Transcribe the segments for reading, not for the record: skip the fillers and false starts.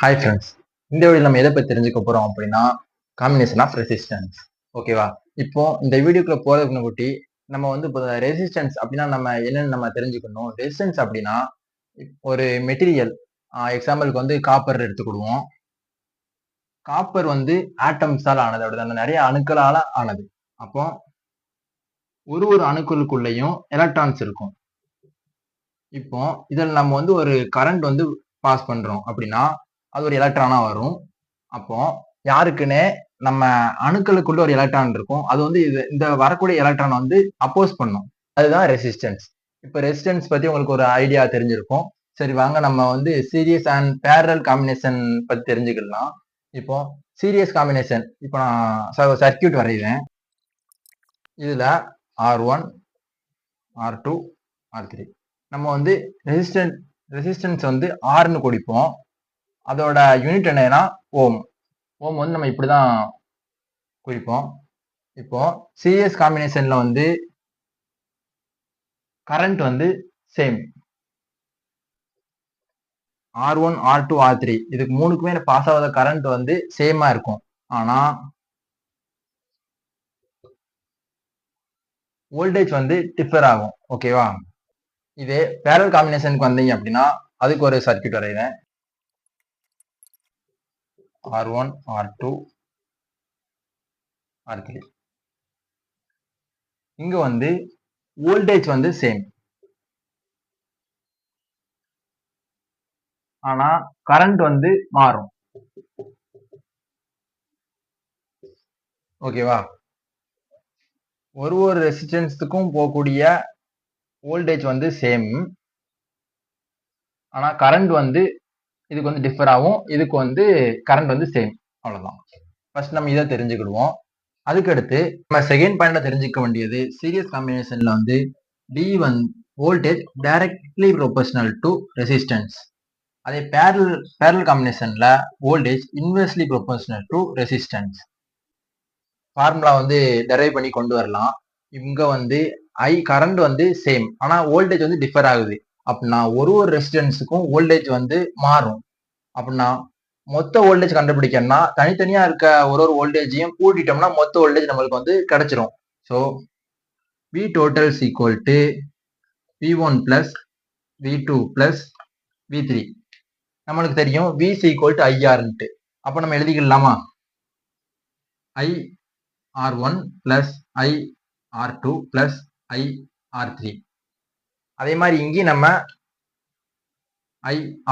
Hi friends, இந்த video நம்ம எதை பற்றி தெரிஞ்சுக்க போகிறோம் அப்படின்னா காம்பினேஷன் ஆஃப் ரெசிஸ்டன்ஸ். ஓகேவா? இப்போ இந்த வீடியோக்குள்ள போகிறதுக்கு முன்னாடி நம்ம இப்போ ரெசிஸ்டன்ஸ் அப்படின்னா நம்ம என்னன்னு நம்ம தெரிஞ்சுக்கணும். ரெசிஸ்டன்ஸ் அப்படின்னா ஒரு மெட்டீரியல், எக்ஸாம்பிளுக்கு காப்பர் எடுத்துக்கிடுவோம். காப்பர் ஆட்டம்ஸால் ஆனது, அப்படிதான் நிறைய அணுக்களால ஆனது. அப்போ ஒரு அணுக்களுக்குள்ளேயும் எலக்ட்ரான்ஸ் இருக்கும். இப்போ இதில் நம்ம ஒரு கரண்ட் பாஸ் பண்றோம் அப்படின்னா அது ஒரு எலக்ட்ரானா வரும். அப்போ யாருக்குன்னே நம்ம அணுக்களுக்குள்ள ஒரு எலக்ட்ரான் இருக்கும். அது இந்த வரக்கூடிய எலக்ட்ரான் அப்போஸ் பண்ணும். அதுதான் ரெசிஸ்டன்ஸ். இப்ப ரெசிஸ்டன்ஸ் பத்தி உங்களுக்கு ஒரு ஐடியா தெரிஞ்சிருக்கும். சரி, வாங்க நம்ம சீரியஸ் அண்ட் பேரலல் காம்பினேஷன் பத்தி தெரிஞ்சுக்கலாம். இப்போ சீரியஸ் காம்பினேஷன், இப்போ நான் சர்க்கியூட் வரைகிறேன். இதுல R1, R2, R3. நம்ம ரெசிஸ்டன்ஸ் ஆர்னு கொடுப்போம். அதோட யூனிட் என்னன்னா ஓம். ஓம் நம்ம இப்படிதான் குறிப்போம். இப்போ சீரியஸ் காம்பினேஷன்ல current same. R1, R2, R3 இதுக்கு மூணுக்குமே பாஸ் ஆகாத கரண்ட் சேமா இருக்கும். ஆனா வோல்டேஜ் டிஃபர் ஆகும். ஓகேவா? இதே பேரல் காம்பினேஷனுக்கு வந்தீங்க அப்படின்னா அதுக்கு ஒரு சர்க்கியூட் வரைகிறேன். R1, R2, R3. இங்க வோல்டேஜ் சேம். ஆனா கரண்ட் மாறும். ஓகேவா? ஒரு ரெசிஸ்டன்ஸுக்கும் போகக்கூடிய வோல்டேஜ் சேம். ஆனா கரண்ட் இதுக்கு டிஃபர் ஆகும். இதுக்கு கரண்ட் சேம். அவ்வளவுதான். ஃபர்ஸ்ட் நம்ம இதை தெரிஞ்சுக்கிடுவோம். அதுக்கடுத்து நம்ம செகண்ட் பாயிண்ட்ல தெரிஞ்சுக்க வேண்டியது, சீரியஸ் காம்பினேஷன்ல D voltage directly proportional to resistance. அதே பேரல் காம்பினேஷன்ல voltage inversely proportional to resistance. Formula derive பண்ணி கொண்டு வரலாம். இங்க கரண்ட் சேம், ஆனா வோல்டேஜ் டிஃபர் ஆகுது. அப்படின்னா ஒரு ரெசிஸ்டன்ஸுக்கும் வோல்டேஜ் மாறும். அப்படின்னா மொத்த வோல்டேஜ் கண்டுபிடிக்கணும்னா தனித்தனியா இருக்க ஒரு வோல்டேஜையும் கூட்டிட்டோம்னா மொத்த வோல்டேஜ் நம்மளுக்கு கிடைச்சிரும். So V total is equal to V1 plus V2 plus V3. நம்மளுக்கு தெரியும் V is equal to IR. அப்ப நம்ம எழுதிக்கலாமா? IR1 plus IR2 plus IR3. அதே மாதிரி இங்கே நம்ம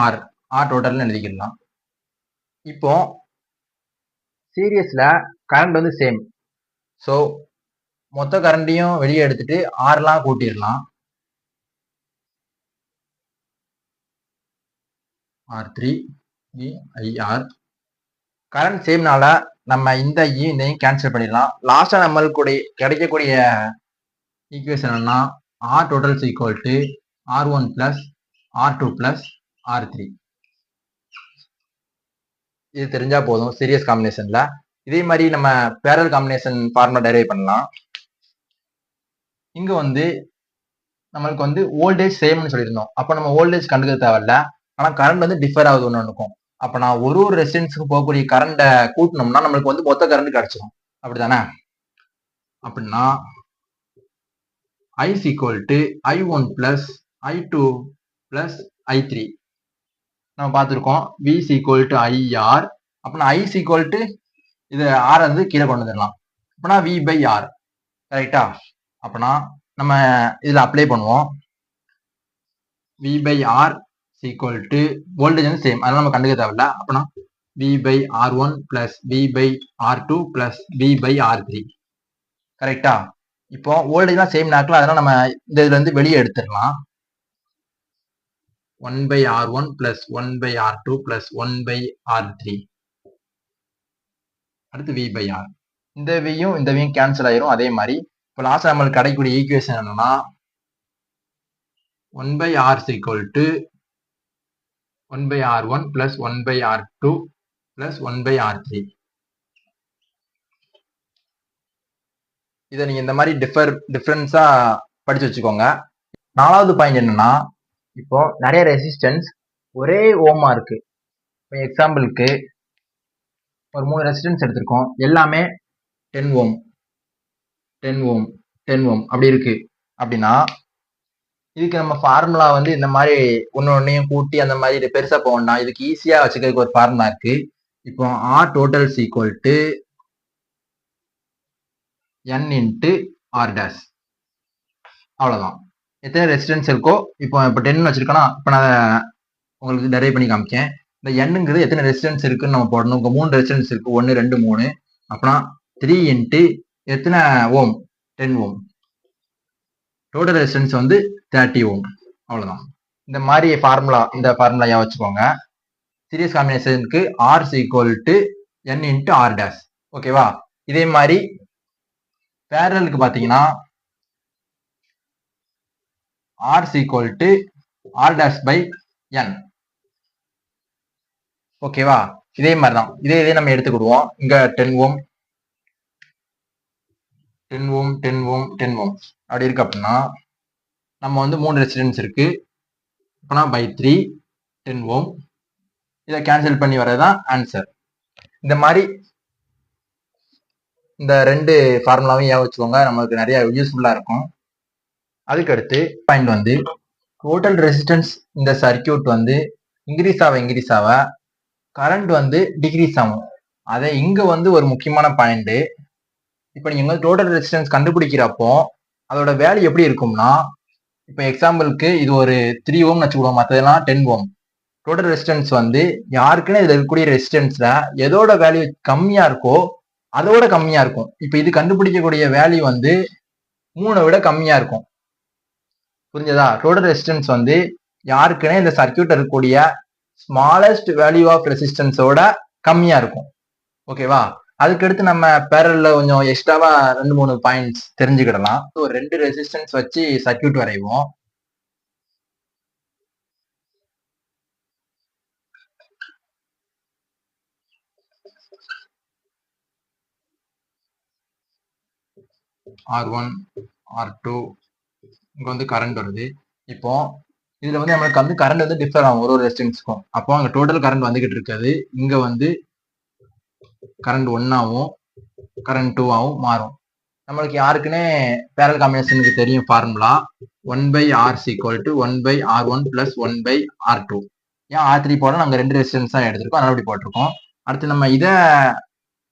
R total எழுதிக்கலாம். இப்போ சீரியஸ்ல கரண்ட் சேம். ஸோ மொத்த கரண்டையும் வெளியே எடுத்துட்டு ஆர்லாம் கூட்டிடலாம். R3 IR. கரண்ட் சேம்னால நம்ம இதையும் கேன்சல் பண்ணிடலாம். லாஸ்டா நம்மளுக்கு கிடைக்கக்கூடிய ஈக்குவேஷன் என்னன்னா R total is equal to R1 plus R2 plus R3. இது தெரிஞ்சா போதும் சீரியஸ் காம்பினேஷன்ல. இதே மாதிரி நம்ம பேரல் காம்பினேஷன் ஃபார்முலா டெரைவ் பண்ணலாம். இங்க நம்மளுக்கு வோல்டேஜ் சேம்னு சொல்லியிருந்தோம். அப்ப நம்ம வோல்டேஜ் கண்டுக்க தேவையில்ல. ஆனா கரண்ட் டிஃபர் ஆகுது ஒண்ணுக்கும். அப்ப நான் ஒரு ரெசிஸ்டன்ஸுக்கு போகக்கூடிய கரண்ட கூட்டினோம்னா நம்மளுக்கு மொத்த கரண்ட் கிடைச்சிடும். அப்படித்தானே? அப்படின்னா I is equal to I1 plus I2 plus I3. நம்ம பார்த்துருக்கோம் V is equal to IR. அப்படின்னா I is equal to இது R கீழே கொண்டு வந்துடலாம். அப்படின்னா V by R. கரெக்டா? அப்படின்னா நம்ம இதுல அப்ளை பண்ணுவோம். V by R is equal to voltage same, அதனால நம்ம கண்டுக்க தேவையில்ல. அப்படின்னா V by R1 plus V by R2 plus V by R3. கரெக்டா? இப்போ வோல்டேஜ்லாம் சேம் நாட்கள், அதனால நம்ம இந்த இதுல வெளியே எடுத்துடலாம். 1 by R1 plus 1 by R2 plus 1 by R3. அடுத்து V by R. இந்த Vயும் கேன்சல் ஆயிரும். அதே மாதிரி இப்போ லாஸ்ட் நம்மளுக்கு கிடைக்கக்கூடிய ஈக்குவேஷன் என்னன்னா 1 by R is equal to 1 by R1 plus 1 by R2 plus 1 by R3. இதை நீங்க இந்த மாதிரி டிஃபரன்ஸா படிச்சு வச்சுக்கோங்க. நாலாவது பாயிண்ட் என்னன்னா, இப்போ நிறைய ரெசிஸ்டன்ஸ் ஒரே ஓமா இருக்கு. எக்ஸாம்பிளுக்கு ஒரு 3 ரெசிஸ்டன்ஸ் எடுத்திருக்கோம். எல்லாமே 10 ஓம் 10 ஓம் 10 ஓம் அப்படி இருக்கு அப்படின்னா இதுக்கு நம்ம ஃபார்முலா வந்து இந்த மாதிரி ஒன்னொன்னையும் கூட்டி அந்த மாதிரி பெருசா போகணும்னா இதுக்கு ஈஸியா வச்சுக்கிறதுக்கு ஒரு ஃபார்முலா இருக்கு. இப்போ R total equal to N into R dash. அவ்வளவுதான். எத்தனை ரெசிஸ்டன்ஸ் இருக்கோ இப்போ 10 வச்சிருக்கோன்னா இப்போ நான் உங்களுக்கு டெரைவ் பண்ணி காமிக்கேன். இந்த எண்ணுங்கிறது எத்தனை ரெசிஸ்டன்ஸ் இருக்குன்னு நம்ம போடணும். இங்க 3 ரெசிஸ்டன்ஸ் இருக்கு, 1 2 3. அப்படின்னா 3 இன்ட்டு எத்தனை ஓம் 10 ஓம். டோட்டல் ரெசிஸ்டன்ஸ் வந்து 30 ஓம். அவ்வளவுதான். இந்த மாதிரி ஃபார்முலா யா வச்சுக்கோங்க. சீரிஸ் காம்பினேஷனுக்கு R equal to N into R dash. ஓகேவா? இதே மாதிரி பேரலுக்கு பாத்தீங்கன்னா R equal to R dash by n. ஓகேவா? இதே மாதிரிதான் இதே நம்ம எடுத்துக்கிடுவோம். இங்க 10 ஓம் 10 ஓம் 10 ஓம் 10 ஓம் அப்படி இருக்கு. அப்படின்னா நம்ம வந்து 3 ரெசிஸ்டன்ஸ் இருக்கு. அப்படின்னா பை 3 10 ஓம். இதை கேன்சல் பண்ணி வரதுதான் ஆன்சர். இந்த மாதிரி இந்த 2 ஃபார்முலாவையும் ஏன் வச்சுக்கோங்க, நமக்கு நிறைய யூஸ்ஃபுல்லா இருக்கும். அதுக்கடுத்து பாயிண்ட் வந்து டோட்டல் ரெசிஸ்டன்ஸ் இந்த சர்க்கியூட் வந்து இன்க்ரீஸ் ஆக கரண்ட் வந்து டிக்ரீஸ் ஆகும். அதை இங்க வந்து ஒரு முக்கியமான பாயிண்ட். இப்போ நீங்க டோட்டல் ரெசிஸ்டன்ஸ் கண்டுபிடிக்கிறப்போ அதோட வேல்யூ எப்படி இருக்கும்னா, இப்போ எக்ஸாம்பிளுக்கு இது ஒரு 3 ஓம் வச்சுக்கிடுவோம், மற்றதெல்லாம் 10 ஓம். டோட்டல் ரெசிஸ்டன்ஸ் வந்து யாருக்குன்னு இதுல இருக்கக்கூடிய ரெசிஸ்டன்ஸ்ல எதோட வேல்யூ கம்மியா இருக்கோ அதோட கம்மியா இருக்கும். இப்போ இது கண்டுபிடிக்கக்கூடிய வேல்யூ வந்து 3 விட கம்மியா இருக்கும். புரிஞ்சதா? டோட்டல் ரெசிஸ்டன்ஸ் வந்து யாருக்குன்னே இந்த சர்க்கியூட் இருக்கக்கூடிய ஸ்மாலஸ்ட் வேல்யூ ஆஃப் ரெசிஸ்டன்ஸோட கம்மியா இருக்கும். ஓகேவா? அதுக்கடுத்து நம்ம பேரல்ல கொஞ்சம் எக்ஸ்ட்ராவா 2-3 பாயிண்ட்ஸ் தெரிஞ்சுக்கிடலாம். ஒரு 2 ரெசிஸ்டன்ஸ் வச்சு சர்க்கியூட் வரைவோம். R1 R2 இங்க வந்து கரண்ட் வருது. இப்போ இதுல வந்து நம்மளுக்கு வந்து கரண்ட் வந்து டிஃபர் ஆகும் ஒரு ரெசிஸ்டன்ஸ்க்கும். அப்போ அங்க டோட்டல் கரண்ட் வந்துகிட்டு இருக்காது. இங்க வந்து கரண்ட் 1 ஆகும், கரண்ட் 2 ஆகும் மாறும். நம்மளுக்கு யாருக்குன்னே பேரல் காம்பினேஷனுக்கு தெரியும் formula 1/R equal to 1/R1 plus 1/R2. ஏன் R3 போட நாங்க 2 ரெசிஸ்டன்ஸ் தான் எடுத்திருக்கோம், அதனால அப்படி போட்டிருக்கோம். அடுத்து நம்ம இதை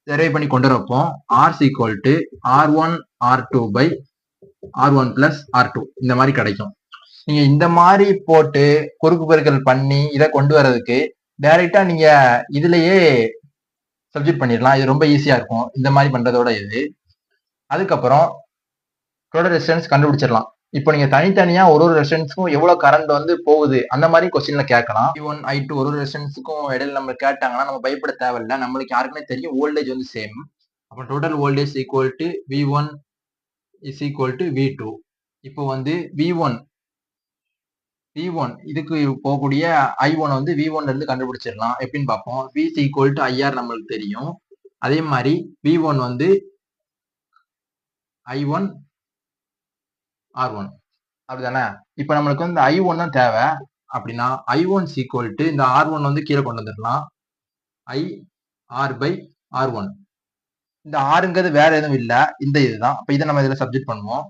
டெரைவ் பண்ணி கொண்டு வரப்போம். R equal to R1 R2 by R1 plus R2 இந்த மாதிரி கிடைக்கும். நீங்க இந்த மாதிரி போட்டு குறுக்கு பெருக்கல் பண்ணி இதை கொண்டு வர்றதுக்கு டைரக்டா நீங்க இதுலயே சப்ஜெக்ட் பண்ணிடலாம். இது ரொம்ப ஈஸியா இருக்கும் இந்த மாதிரி பண்றதோட இது. அதுக்கப்புறம் டோட்டல் ரெசிஸ்டன்ஸ் கண்டுபிடிச்சிடலாம். இப்போ நீங்க தனித்தனியா ஒரு ரெசிஸ்டன்ஸ்க்கும் எவ்வளவு கரண்ட் வந்து போகுது அந்த மாதிரி கொஸ்டின்ல கேட்கலாம். I1 I2 ஒரு ரெசிஸ்டன்ஸுக்கும் இடையில நம்ம கேட்டாங்கன்னா நம்ம பயப்பட தேவையில்லை. நம்மளுக்கு யாருக்குமே தெரியும் வோல்டேஜ் வந்து சேம். அப்போ total voltage equal to V1 is equal to V2. இப்போ வந்து V1 இதுக்கு போகக்கூடிய I1 வந்து V1 இருந்து கண்டுபிடிச்சிடலாம். எப்படின்னு பார்ப்போம். V ஈக்குவல் டு IR நம்மளுக்கு தெரியும். அதே மாதிரி V1 வந்து I1 R1 அப்படிதானே? இப்ப நம்மளுக்கு வந்து I1 தான் தேவை. அப்படின்னா I1 ஈக்குவல் டு இந்த R1 வந்து கீழே கொண்டு வந்துடலாம். IR by R1. இந்த ஆறுங்கிறது வேற எதுவும் இல்லை, இந்த இதுதான். அப்ப இதை நம்ம இதுல சப்ஜெக்ட் பண்ணுவோம்.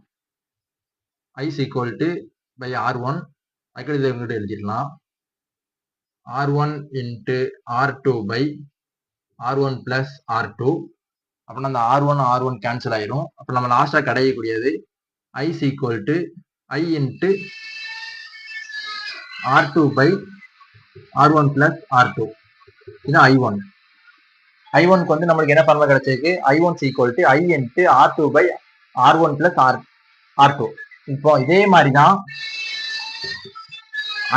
I equal to by R1 அதுக்கு இதை இங்கிட்ட எழுதிடலாம். R1 into R2 by R1 plus R2. அப்படின்னா அந்த R1 கேன்சல் ஆயிரும். அப்ப நம்ம லாஸ்டா கிடைக்கக்கூடியது I equal to I into R2 by R1 plus R2. இது I1. I1க்கு வந்து நம்மளுக்கு என்ன ஃபார்முலா கிடைச்சிருக்கு? I1 equal to I into R2 by R1 plus R2. இப்போ இதே மாதிரி தான்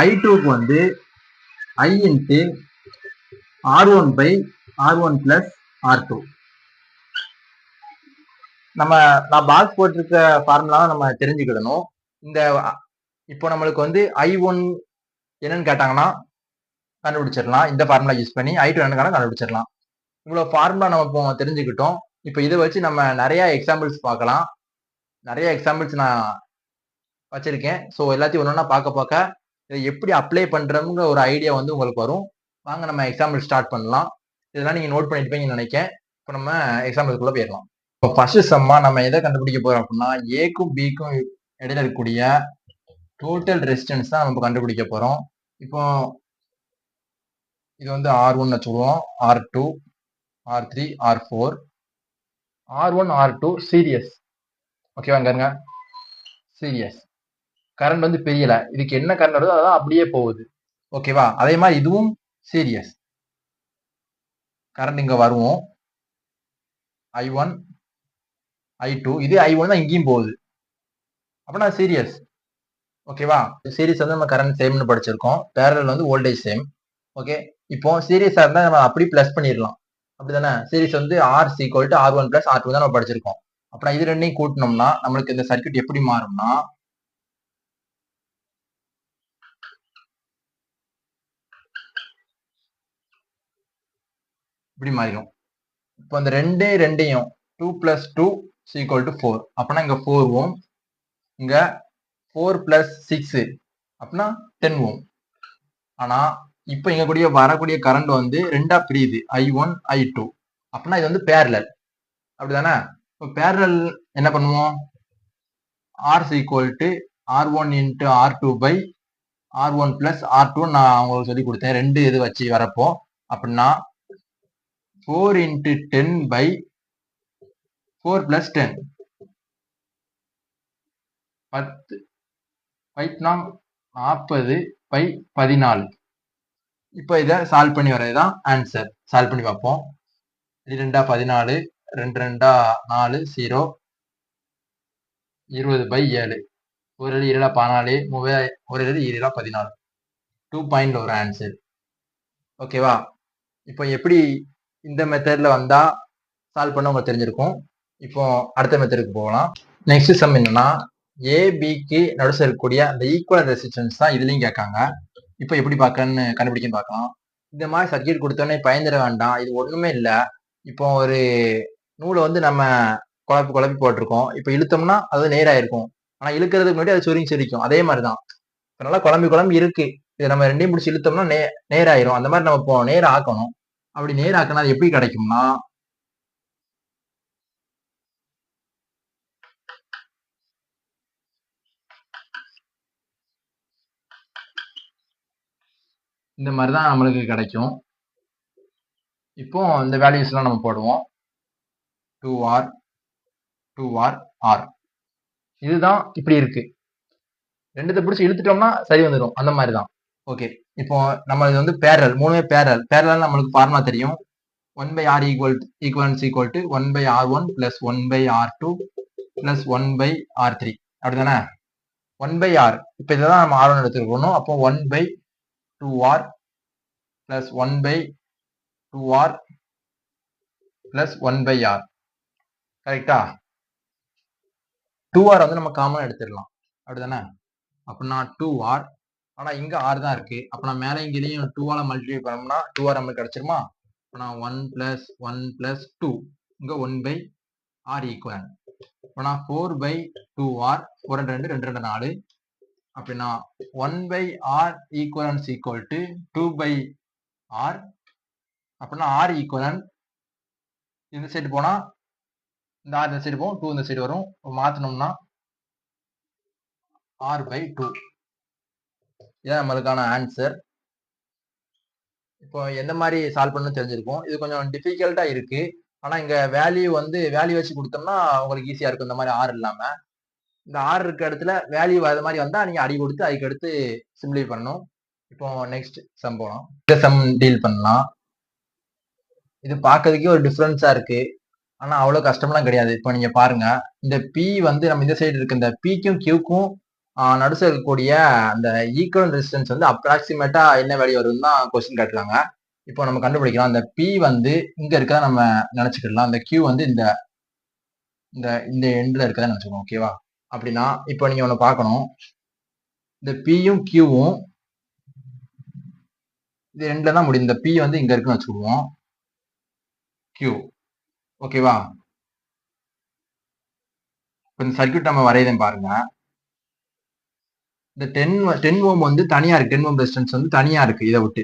I2க்கு வந்து I into R1 by R1 plus R2. நான் பாக்ஸ் போட்டிருக்க ஃபார்முலா நம்ம தெரிஞ்சுக்கிடணும். இந்த இப்போ நம்மளுக்கு வந்து I1 என்னன்னு கேட்டாங்கன்னா கண்டுபிடிச்சிடலாம். இந்த ஃபார்முலா யூஸ் பண்ணி I2 என்னன்னு கண்டுபிடிச்சிடலாம். இவ்வளவு ஃபார்முலா நம்ம இப்போ தெரிஞ்சுக்கிட்டோம். இப்போ இதை வச்சு நம்ம நிறைய எக்ஸாம்பிள்ஸ் பார்க்கலாம். நிறைய எக்ஸாம்பிள்ஸ் நான் வச்சிருக்கேன். ஸோ எல்லாத்தையும் ஒன்னொன்னா பார்க்க இதை எப்படி அப்ளை பண்றோம்ங்கிற ஒரு ஐடியா வந்து உங்களுக்கு வரும். வாங்க நம்ம எக்ஸாம்பிள் ஸ்டார்ட் பண்ணலாம். இதெல்லாம் நீங்க நோட் பண்ணிருப்பீங்கன்னு நினைக்கிறேன். இப்போ நம்ம எக்ஸாம்பிளுக்குள்ள போயிடலாம். இப்போ ஃபர்ஸ்ட் சம்மா நம்ம எதை கண்டுபிடிக்க போறோம் அப்படின்னா, ஏக்கும் பிக்கும் இடையில இருக்கக்கூடிய டோட்டல் ரெசிஸ்டன்ஸ் தான் நம்ம கண்டுபிடிக்க போறோம். இப்போ இது வந்து R1 வச்சுக்குவோம், R2, R3, R4, R1, R2 serious. ஓகேவா, இங்க சீரியஸ். கரண்ட் வந்து பெரியல, இதுக்கு என்ன கரண்ட் வருதோ அதான் அப்படியே போகுது. ஓகேவா, அதே மாதிரி இதுவும் சீரியஸ். கரண்ட் இங்க வருவோம், I1, I2, இது I1 தான் இங்கேயும் போகுது, அப்படின்னா சீரியஸ். ஓகேவா, சீரிஸ் வந்து நம்ம கரண்ட் சேம்னு படிச்சிருக்கோம், பேரலல் வந்து வோல்டேஜ் சேம். ஓகே, இப்போ சீரிஸா இருந்தா நம்ம அப்படி பிளஸ் பண்ணிடலாம், அப்படிதானே? சீரிஸ் வந்து R equal to R1 plus R2 தான் நம்ம படிச்சிருக்கோம். அப்படின்னா இது ரெண்டையும் கூட்டினோம்னா நம்மளுக்கு இந்த சர்க்யூட் எப்படி மாறும்னா, இப்படி மாறிடும். இப்போ இந்த ரெண்டையும் 2 plus 2 equal to 4. அப்படின்னா இங்க 4 ஓம், இங்க 4 plus 6 அப்படின்னா 10 ஓம். ஆனா இப்போ இங்க கூடிய வரக்கூடிய கரண்ட் வந்து ரெண்டா பிரியுது, I1, I2. அப்படின்னா இது வந்து பேரலல், அப்படிதானே? இப்போ பேரலல் என்ன பண்ணுவோம், R equal to R1 into R2 by R1 plus R2 நான் உங்களுக்கு சொல்லி கொடுத்தேன், ரெண்டு இது வச்சு வரப்போ. அப்படின்னா 4 into 10 by 4 plus 10, 10 40 by 14. இப்போ இதை சால்வ் பண்ணி வரதுதான் ஆன்சர். சால்வ் பண்ணி பார்ப்போம். 2 14, 2 2 4, 0, 20 by 7, ஒரு 7 14, ஒரு 7 14, 2 பாயிண்ட்ல ஒரு ஆன்சர். ஓகேவா, இப்போ எப்படி இந்த மெத்தட்ல வந்தா சால்வ் பண்ண உங்களுக்கு தெரிஞ்சிருக்கும். இப்போ அடுத்த மெத்தடுக்கு போகலாம். நெக்ஸ்ட் சம் என்னன்னா, ஏபிக்கு நடுவில் இருக்கக்கூடிய அந்த ஈக்குவல் ரெசிஸ்டன்ஸ் தான் இதுலயும் கேட்காங்க. இப்போ எப்படி பார்க்கன்னு கண்டுபிடிக்கன்னு பார்க்கலாம். இந்த மாதிரி சர்க்யூட் கொடுத்தோன்னே பயந்துட வேண்டாம், இது ஒண்ணுமே இல்லை. இப்போ ஒரு நூலை வந்து நம்ம குழப்பி போட்டிருக்கோம், இப்போ இழுத்தோம்னா அது நேராயிருக்கும், ஆனா இழுக்கிறதுக்கு முன்னாடி அது சுருங்கி சிரிக்கும். அதே மாதிரிதான் நல்லா குழம்பி இருக்கு, இதை நம்ம ரெண்டையும் பிடிச்சி இழுத்தோம்னா நேராயிரும். அந்த மாதிரி நம்ம இப்போ நேரம் ஆக்கணும். அப்படி நேராக்கணும், அது எப்படி கிடைக்கும்னா, இந்த மாதிரிதான் நம்மளுக்கு கிடைக்கும். இப்போ இந்த வேல்யூஸ் எல்லாம் நம்ம போடுவோம், 2R 2R R. இதுதான் இப்படி இருக்கு, ரெண்டுத்தை பிடிச்சி இழுத்துட்டோம்னா சரி வந்துடும், அந்த மாதிரிதான். ஓகே, இப்போ நம்ம இது வந்து பேரல், மூணுமே பேரல் நம்மளுக்கு ஃபார்முலா தெரியும். 1 by R equivalence equal to 1 by R1 plus 1 by R2 plus 1 by R3. அப்படிதானே? 1 by R, இப்போ இதான் நம்ம R1 எடுத்துக்கணும். அப்போ 1 by 2R plus 1 by 2R plus 1 by R. கரெக்டா? 2R வந்து நம்ம காமன் எடுத்துடலாம், அப்படிதானே? அப்படின்னா 2R, ஆனா இங்க R தான் இருக்கு. அப்ப நான் மேல இங்கேயும் 2ஆல மல்டிப்ளை பண்ணோம்னா 2R நம்மளுக்கு கிடைச்சிருமா? அப்ப நான் 1 plus 1 plus 2, இங்க 1 by R ஈக்குவல். அப்ப நான் 4 by 2R, 4 2 2 2 4. அப்படின்னா 1 by R equivalence equal to 2 by R. அப்படின்னா R ஈக்குவலன் இந்த சைடு போனா இந்த R இந்த சைடு போகும், 2 இந்த சைடு வரும், மாத்தணும்னா R by 2. இதான் நம்மளுக்கான ஆன்சர். இப்போ எந்த மாதிரி சால்வ் பண்ணணும்னு தெரிஞ்சிருக்கும். இது கொஞ்சம் டிஃபிகல்ட்டா இருக்கு, ஆனா இங்க வேல்யூ வச்சு கொடுத்தோம்னா உங்களுக்கு ஈஸியா இருக்கும். இந்த மாதிரி R இல்லாம இந்த R இருக்க இடத்துல வேல்யூ அது மாதிரி வந்தா நீங்க அடி கொடுத்து அதுக்கு அடுத்து சிம்பிளை பண்ணணும். இப்போ நெக்ஸ்ட் சம் போலாம். இந்த சம் டீல் பண்ணலாம். இது பார்க்கறதுக்கே ஒரு டிஃபரன்ஸா இருக்கு, ஆனா அவ்வளவு கஷ்டம்லாம் கிடையாது. இப்போ நீங்க பாருங்க, இந்த P வந்து நம்ம இந்த சைடு இருக்க இந்த Pக்கும் Qக்கும் நடுச இருக்கக்கூடிய அந்த ஈக்குவல் ரெசிஸ்டன்ஸ் வந்து அப்ராக்சிமேட்டா என்ன வேல்யூ வருதுன்னு தான் கொஸ்டின் கேட்டிருக்காங்க. இப்போ நம்ம கண்டுபிடிக்கலாம். இந்த P வந்து இங்க இருக்கா நம்ம நினைச்சுக்கலாம், இந்த Q வந்து இந்த இந்த எண்ட்ல இருக்கதா நினைச்சுக்கணும். ஓகேவா, அப்படின்னா இப்போ நீங்க ஒண்ணு பார்க்கணும், இந்த Pயும் Qவும் இது எண்ட்ல தான் முடியும். இந்த P வந்து இங்க இருக்குன்னு வச்சுக்குவோம், Q. ஓகேவா, இப்போ இந்த சர்க்யூட் நம்ம வரையதான் பாருங்க. இந்த 10 ஓம் வந்து தனியா இருக்கு, 10 ஓம் ரெசிஸ்டன்ஸ் வந்து தனியா இருக்கு இதை விட்டு.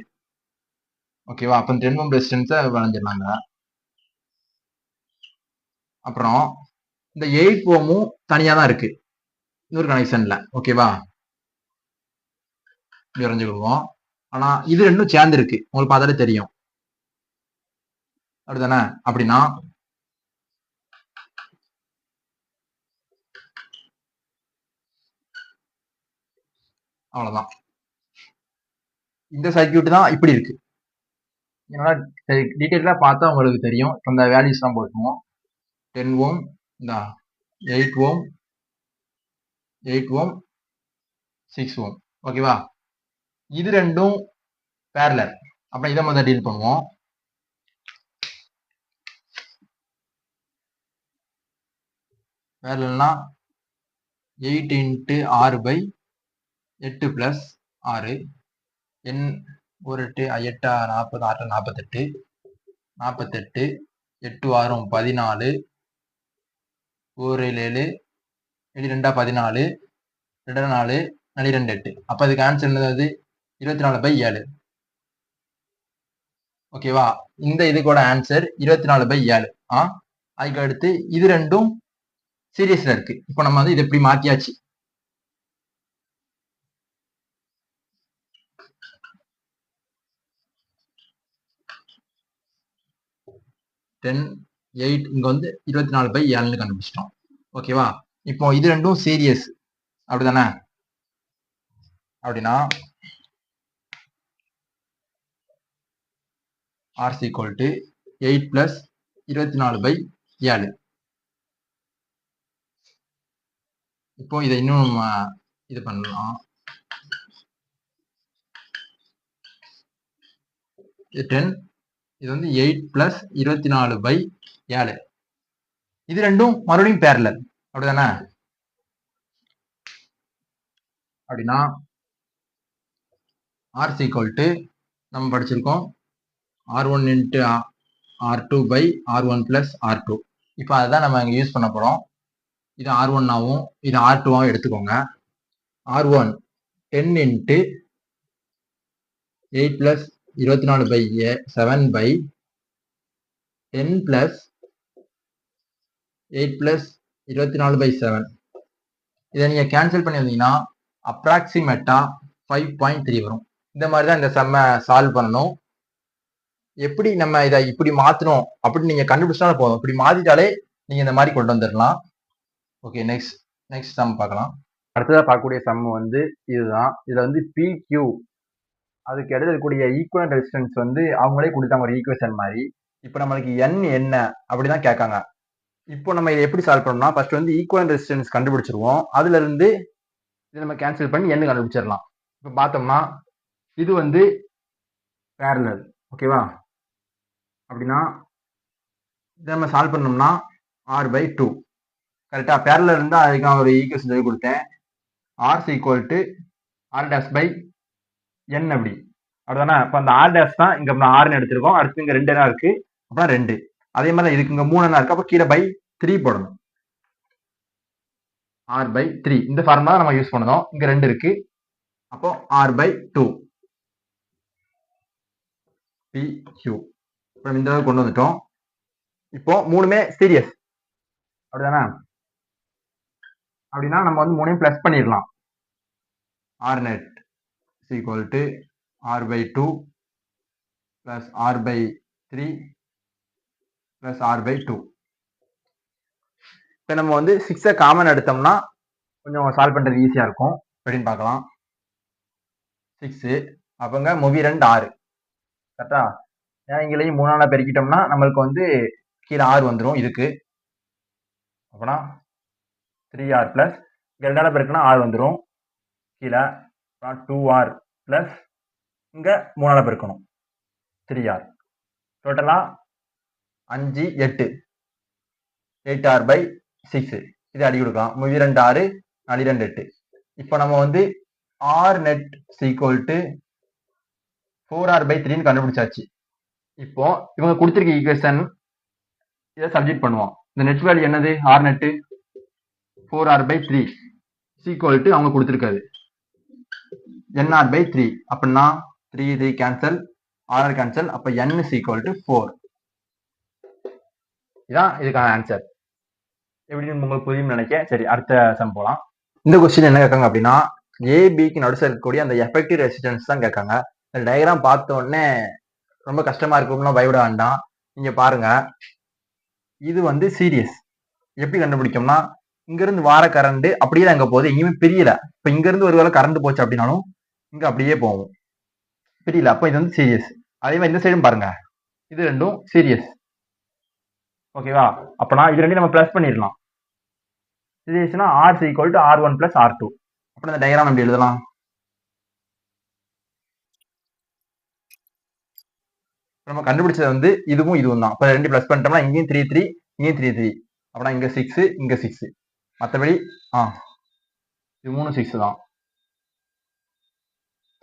ஓகேவா? அப்ப 10 ஓம் ரெசிஸ்டன்ஸை வரைஞ்சிடலாங்க. அப்புறம் இந்த 8 ஓமும் தனியா தான் இருக்கு இன்னொரு கனெக்ஷன்ல. ஓகேவா? இப்படி வரைஞ்சுக்கிடுவோம். ஆனா இது ரெண்டும் சேர்ந்து இருக்கு, உங்களுக்கு பார்த்தாலே தெரியும். அப்படிதானே? அப்படின்னா அவ்வளவுதான். இந்த சர்க்கியூட் தான் இப்படி இருக்கு. என்னால டீட்டெயிலா பார்த்தா உங்களுக்கு தெரியும். இந்த வேல்யூஸ் தான் போட்டுருவோம். 10 ஓம், இந்த 8 ஓம், 8 ஓம், 6 ஓம். ஓகேவா? இது ரெண்டும் பேரலல். அப்ப இதை முதல்ல டீல் பண்ணுவோம். பேரலல்னா 8 இன்ட்டு 6/8 பிளஸ் 6. என் ஒரு 8 8 40 6 48 48 8 6 14 1 7 7 2 14 2 4 2 8. அப்ப அதுக்கு ஆன்சர் என்னது? 24/7. ஓகேவா? இந்த இதுக்கோட ஆன்சர் 24/7. அதுக்கு அடுத்து இது ரெண்டும் சீரியஸ்ல இருக்கு. இப்போ நம்ம வந்து இதை இப்படி மாத்தியாச்சு. டென் 8 இங்க வந்து 24/7 கண்டுபிடிச்சிட்டோம். ஓகேவா? இப்போ இது ரெண்டும் சீரியஸ் அப்படிதானே? அப்படின்னா R equal to 8 plus 24/7. இப்போ இதை இன்னும் இது பண்ணலாம். இது 10, இது வந்து 8 plus 24/7. இது ரெண்டும் மறுபடியும் பேரலல் அப்படிதானே? அப்படின்னா R equal to நம்ம படிச்சிருக்கோம் R1 into R2/R1 plus R2. இப்போ அதுதான் நம்ம இங்க யூஸ் பண்ண போறோம். இது R1 ஆகும், இது R2 ஆகும் எடுத்துக்கோங்க. R1 10 into 8 plus 24/7/10 plus 8 plus 24/7. இதை நீங்க கேன்சல் பண்ணி வந்தீங்கன்னா அப்ராக்சிமேட்டா 5.3 வரும். இந்த மாதிரி தான் இந்த சம்மை சால்வ் பண்ணணும். எப்படி நம்ம இதை இப்படி மாத்தணும் அப்படின்னு நீங்க கண்டுபிடிச்சாலும் போதும். இப்படி மாத்திட்டாலே நீங்க இந்த மாதிரி கொண்டு வந்துடலாம். ஓகே, நெக்ஸ்ட் சம் பார்க்கலாம். அடுத்ததா பார்க்கக்கூடிய சம் வந்து இதுதான். இதுல வந்து PQ அதுக்கு இடையில இருக்கக்கூடிய ஈக்குவலன்ட் ரெசிஸ்டன்ஸ் வந்து அவங்களே கொடுத்தாங்க ஒரு ஈக்குவேஷன் மாதிரி. இப்போ நம்மளுக்கு N என்ன அப்படிதான் கேட்காங்க. இப்போ நம்ம இதை எப்படி சால்வ் பண்ணோம்னா ஃபர்ஸ்ட் வந்து ஈக்குவலன்ட் ரெசிஸ்டன்ஸ் கண்டுபிடிச்சிருவோம். அதுல இருந்து இதை நம்ம கேன்சல் பண்ணி N கண்டுபிடிச்சிடலாம். இப்போ பார்த்தோம்னா இது வந்து பேரலல். ஓகேவா? அப்படின்னா இதை நம்ம சால்வ் பண்ணோம்னா R/2. கரெக்டா? பேரலல் இருந்தா அதுக்கு நான் ஒரு ஈக்குவேஷன் சொல்லி கொடுத்தேன். R equal to R'/N அப்படி அப்படிதானே? இப்போ அந்த R' தான் இங்க R எடுத்திருக்கோம். அடுத்து இங்க 2 என்ன இருக்கு? அப்புறம் 2. அதே மாதிரி இதுக்கு இங்க 3 என்ன இருக்கு? அப்ப கீழே /3 போடணும். R/3 இந்த ஃபார்முலா நம்ம யூஸ் பண்ணணும். இங்க 2 இருக்கு, அப்போ R/2 PQ. இப்போ இந்த அளவுக்கு கொண்டு வந்துட்டோம். இப்போ மூணுமே சீரியஸ் அப்படிதானே? அப்படின்னா நம்ம வந்து மூணையும் பிளஸ் பண்ணிடலாம். R net is equal to R/2 plus R/3 plus R/2. இப்போ நம்ம வந்து 6 காமன் எடுத்தோம்னா கொஞ்சம் சால்வ் பண்றது ஈஸியா இருக்கும். அப்படின்னு பார்க்கலாம். 6 அப்பங்க மூவி 2 6 கரெக்டா? ஏன்னா இங்கேயும் 3ஆல பெருக்கிட்டோம்னா நம்மளுக்கு வந்து கீழே 6 வந்துடும் இதுக்கு. அப்பனா 3R பிளஸ் 2ஆல பெருக்கினா 6 வந்துடும் கீழே. 2R பிளஸ் இங்க 3ஆல பெருக்கணும் 3R. டோட்டலா 5 8 8R/6. இது அடி கொடுக்கலாம். மூவி 2 6 4 2 8. இப்போ நம்ம வந்து R net equal to 4R/3 கண்டுபிடிச்சாச்சு. இப்போ இவங்க கொடுத்திருக்க ஈக்குவேஷன் இதை சப்ஜெக்ட் பண்ணுவோம். இந்த நெட் வேல்யூ என்னது? R net 4R/3 equal to அவங்க கொடுத்திருக்காது NR/3. அப்படின்னா 3 கேன்சல், ஆர் கேன்சல். அப்ப n is equal to 4. இதான் இதுக்கான ஆன்சர். எப்படின்னு உங்களுக்கு புரியும் நினைக்கிறேன். சரி, அடுத்த சம் போலாம். இந்த கொஸ்டின் என்ன கேட்காங்க அப்படின்னா, ஏபிக்கு நடுச இருக்கக்கூடிய அந்த எஃபெக்டிவ் ரெசிஸ்டன்ஸ் தான் கேட்காங்க. இந்த டயக்ராம் பார்த்த உடனே ரொம்ப கஷ்டமா இருக்கும்னா பயப்பட வேண்டாம். நீங்க பாருங்க, இது வந்து சீரியஸ். எப்படி கண்டுபிடிக்கும்னா, இங்க இருந்து வார கரண்ட் அப்படியே அங்க போகுது, எங்கேயுமே பிரியல. இப்ப இங்க இருந்து ஒரு வேளை கரண்ட் போச்சு அப்படின்னாலும் இங்க அப்படியே போகும், பிரியல. அப்ப இது வந்து சீரியஸ். அதே மாதிரி இந்த சைடும் பாருங்க, இது ரெண்டும் சீரியஸ். ஓகேவா? அப்பனா இது ரெண்டையும் நம்ம பிளஸ் பண்ணிடலாம். சீரியஸ்னா R is equal to R1 plus R2. அப்ப இந்த டயக்ராம் எப்படி எழுதலாம்? நம்ம கண்டுபிடிச்சது வந்து இதுவும் இதுவும் தான். இப்ப ரெண்டு பிளஸ் பண்ணிட்டோம்னா இங்கேயும் 3 3 இங்கேயும் 3 3. அப்பனா இங்க 6 இங்க 6. மற்றபடி இது 3 6 தான்.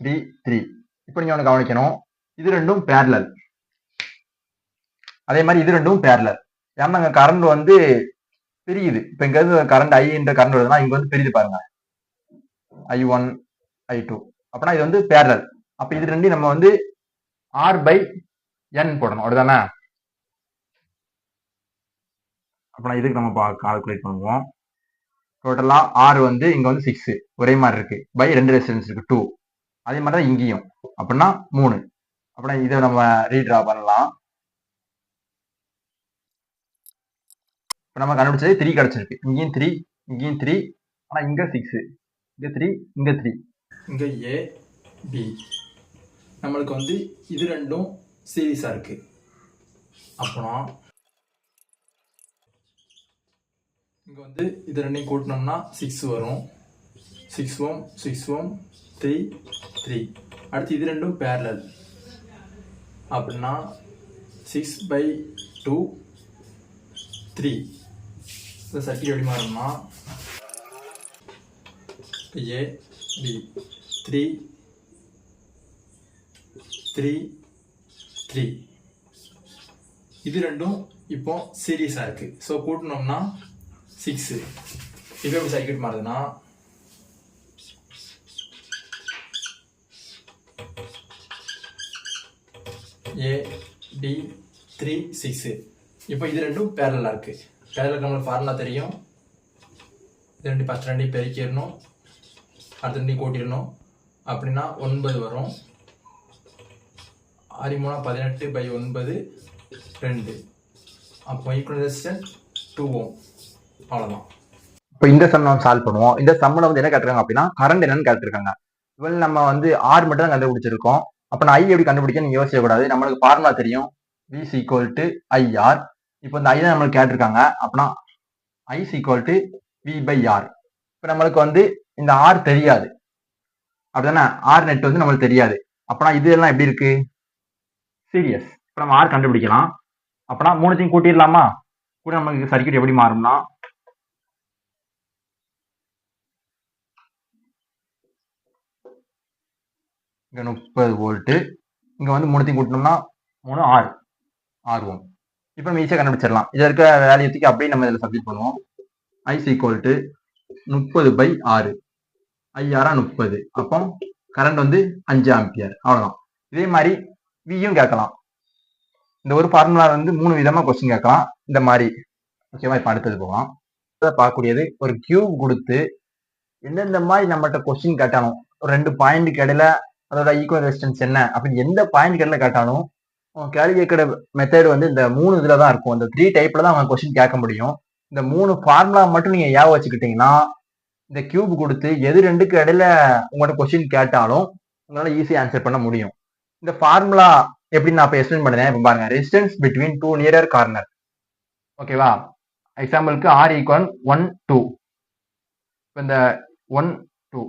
3 3. இப்போ நீங்க ஒன்று கவனிக்கணும், இது ரெண்டும் பேரலல். அதே மாதிரி இது ரெண்டும் பேரலல். ஏன்னா அங்க கரண்ட் வந்து பிரியுது. இப்ப இங்க இருந்து கரண்ட் I என்ற கரண்ட் வருதுன்னா இங்க வந்து பிரியுது பாருங்க, I1 I2. அப்பனா இது வந்து பேரலல். அப்ப இது ரெண்டையும் நம்ம வந்து R by n போடணும், அப்படிதானே? அப்பனா இதுக்கு நம்ம கால்குலேட் பண்ணுவோம். டோட்டலா R வந்து இங்க வந்து 6 ஒரே மாதிரி இருக்கு, பை 2 ரெசிஸ்டன்ஸ் இருக்கு 2. அதே மாதிரி தான் இங்கேயும். அப்படின்னா 3. அப்படின்னா இதை நம்ம ரீட்ரா பண்ணலாம். இப்போ நம்ம கண்டுபிடிச்சது 3 கிடைச்சிருக்கு. இங்கேயும் 3 இங்கேயும் 3. ஆனா இங்க 6, இங்க 3 இங்க 3. இங்க A B. நம்மளுக்கு வந்து இது ரெண்டும் சீரிஸா இருக்கு. அப்பனா இங்க வந்து இது ரெண்டையும் கூட்டினோம்னா 6 வரும். 6 ohm 6 ohm 3 3. அடுத்து இது ரெண்டும் பேரலல். அப்படின்னா 6/2 3. இந்த சர்க்யூட் எப்படி மாறும்னா A B 3 3 3. இது ரெண்டும் இப்போ சீரியஸா இருக்கு. ஸோ கூட்டினோம்னா 6. இப்போ எப்படி சர்க்யூட் மாறுதுன்னா, A B 3 6. இப்போ இது ரெண்டும் பேரலா இருக்கு. பேரலுக்கு நம்மளுக்கு ஃபார்முலா தெரியும். இது ரெண்டு ஃபர்ஸ்ட் ரெண்டையும் பெருக்கிடணும், அடுத்த ரெண்டையும் கூட்டிடணும். அப்படின்னா 9 வரும். 6 3 18/9 2. அப்போ ஈக்குவல் ரெசிஸ்டன்ஸ் 2 ohm. அவ்வளோதான். இப்போ இந்த சம் நம்ம சால்வ் பண்ணுவோம். இந்த சம்மில் வந்து என்ன கேட்டிருக்காங்க அப்படின்னா, கரண்ட் என்னன்னு கேட்டிருக்காங்க. இவன் நம்ம வந்து R மட்டும் தான் கண்டுபிடிச்சிருக்கோம். அப்போ நான் I எப்படி கண்டுபிடிக்க நீங்க யோசிக்கக்கூடாது. நம்மளுக்கு ஃபார்முலா தெரியும், V is equal to IR. இப்போ இந்த I தான் நம்மளுக்கு கேட்டிருக்காங்க. அப்படின்னா I is equal to V by R. இப்போ நம்மளுக்கு வந்து இந்த R தெரியாது, அப்படிதானே? R நெட் வந்து நம்மளுக்கு தெரியாது. அப்பனா இது எல்லாம் எப்படி இருக்கு? சீரியஸ். இப்போ நம்ம R கண்டுபிடிக்கலாம். அப்பனா மூணுத்தையும் கூட்டிடலாமா? கூட நமக்கு சர்க்யூட் எப்படி மாறும்னா, இங்க 30 வோல்ட், இங்க வந்து மூணுத்தையும் கூட்டினோம்னா 3 R ohm. இப்போ நம்ம ஈஸியாக கண்டுபிடிச்சிடலாம். இதில் இருக்க வேல்யூத்துக்கு அப்படியே நம்ம இதில் சப்ஸ்டிட் பண்ணுவோம். I is equal to 30/6. IR 30. அப்போ கரண்ட் வந்து 5 ஆம்பியர். அவ்வளவுதான். இதே மாதிரி வியும் கேட்கலாம். இந்த ஒரு ஃபார்முலா வந்து 3 விதமா கொஸ்டின் கேட்கலாம் இந்த மாதிரி. ஓகேவா? இப்போ அடுத்தது போகலாம். பார்க்கக்கூடியது ஒரு கியூப் கொடுத்து எந்தெந்த மாதிரி நம்மகிட்ட கொஸ்டின் கேட்டாலும், ஒரு 2 பாயிண்ட் இடையில அதோட ஈக்குவல் ரெசிஸ்டன்ஸ் என்ன அப்படின்னு எந்த பாயிண்ட் இடையில கேட்டாலும் கேள்வி கேட்கிற மெத்தட் வந்து இந்த 3 இதுல தான் இருக்கும். இந்த 3 டைப்ல தான் அவங்க கொஸ்டின் கேட்க முடியும். இந்த 3 ஃபார்முலா மட்டும் நீங்க ஞாபகம் வச்சுக்கிட்டீங்கன்னா, இந்த கியூப் கொடுத்து எது ரெண்டுக்கு இடையில உங்களோட கொஸ்டின் கேட்டாலும் உங்களால ஈஸியா ஆன்சர் பண்ண முடியும். இந்த ஃபார்முலா எப்படி நான் இப்ப எக்ஸ்பிளைன் பண்ணுறேன். இப்போ பாருங்க, ரெசிஸ்டன்ஸ் பிட்வீன் 2 நியரர் கார்னர். ஓகேவா? எக்ஸாம்பிளுக்கு R ஈக்குவல் 1 2. இப்போ இந்த 1 2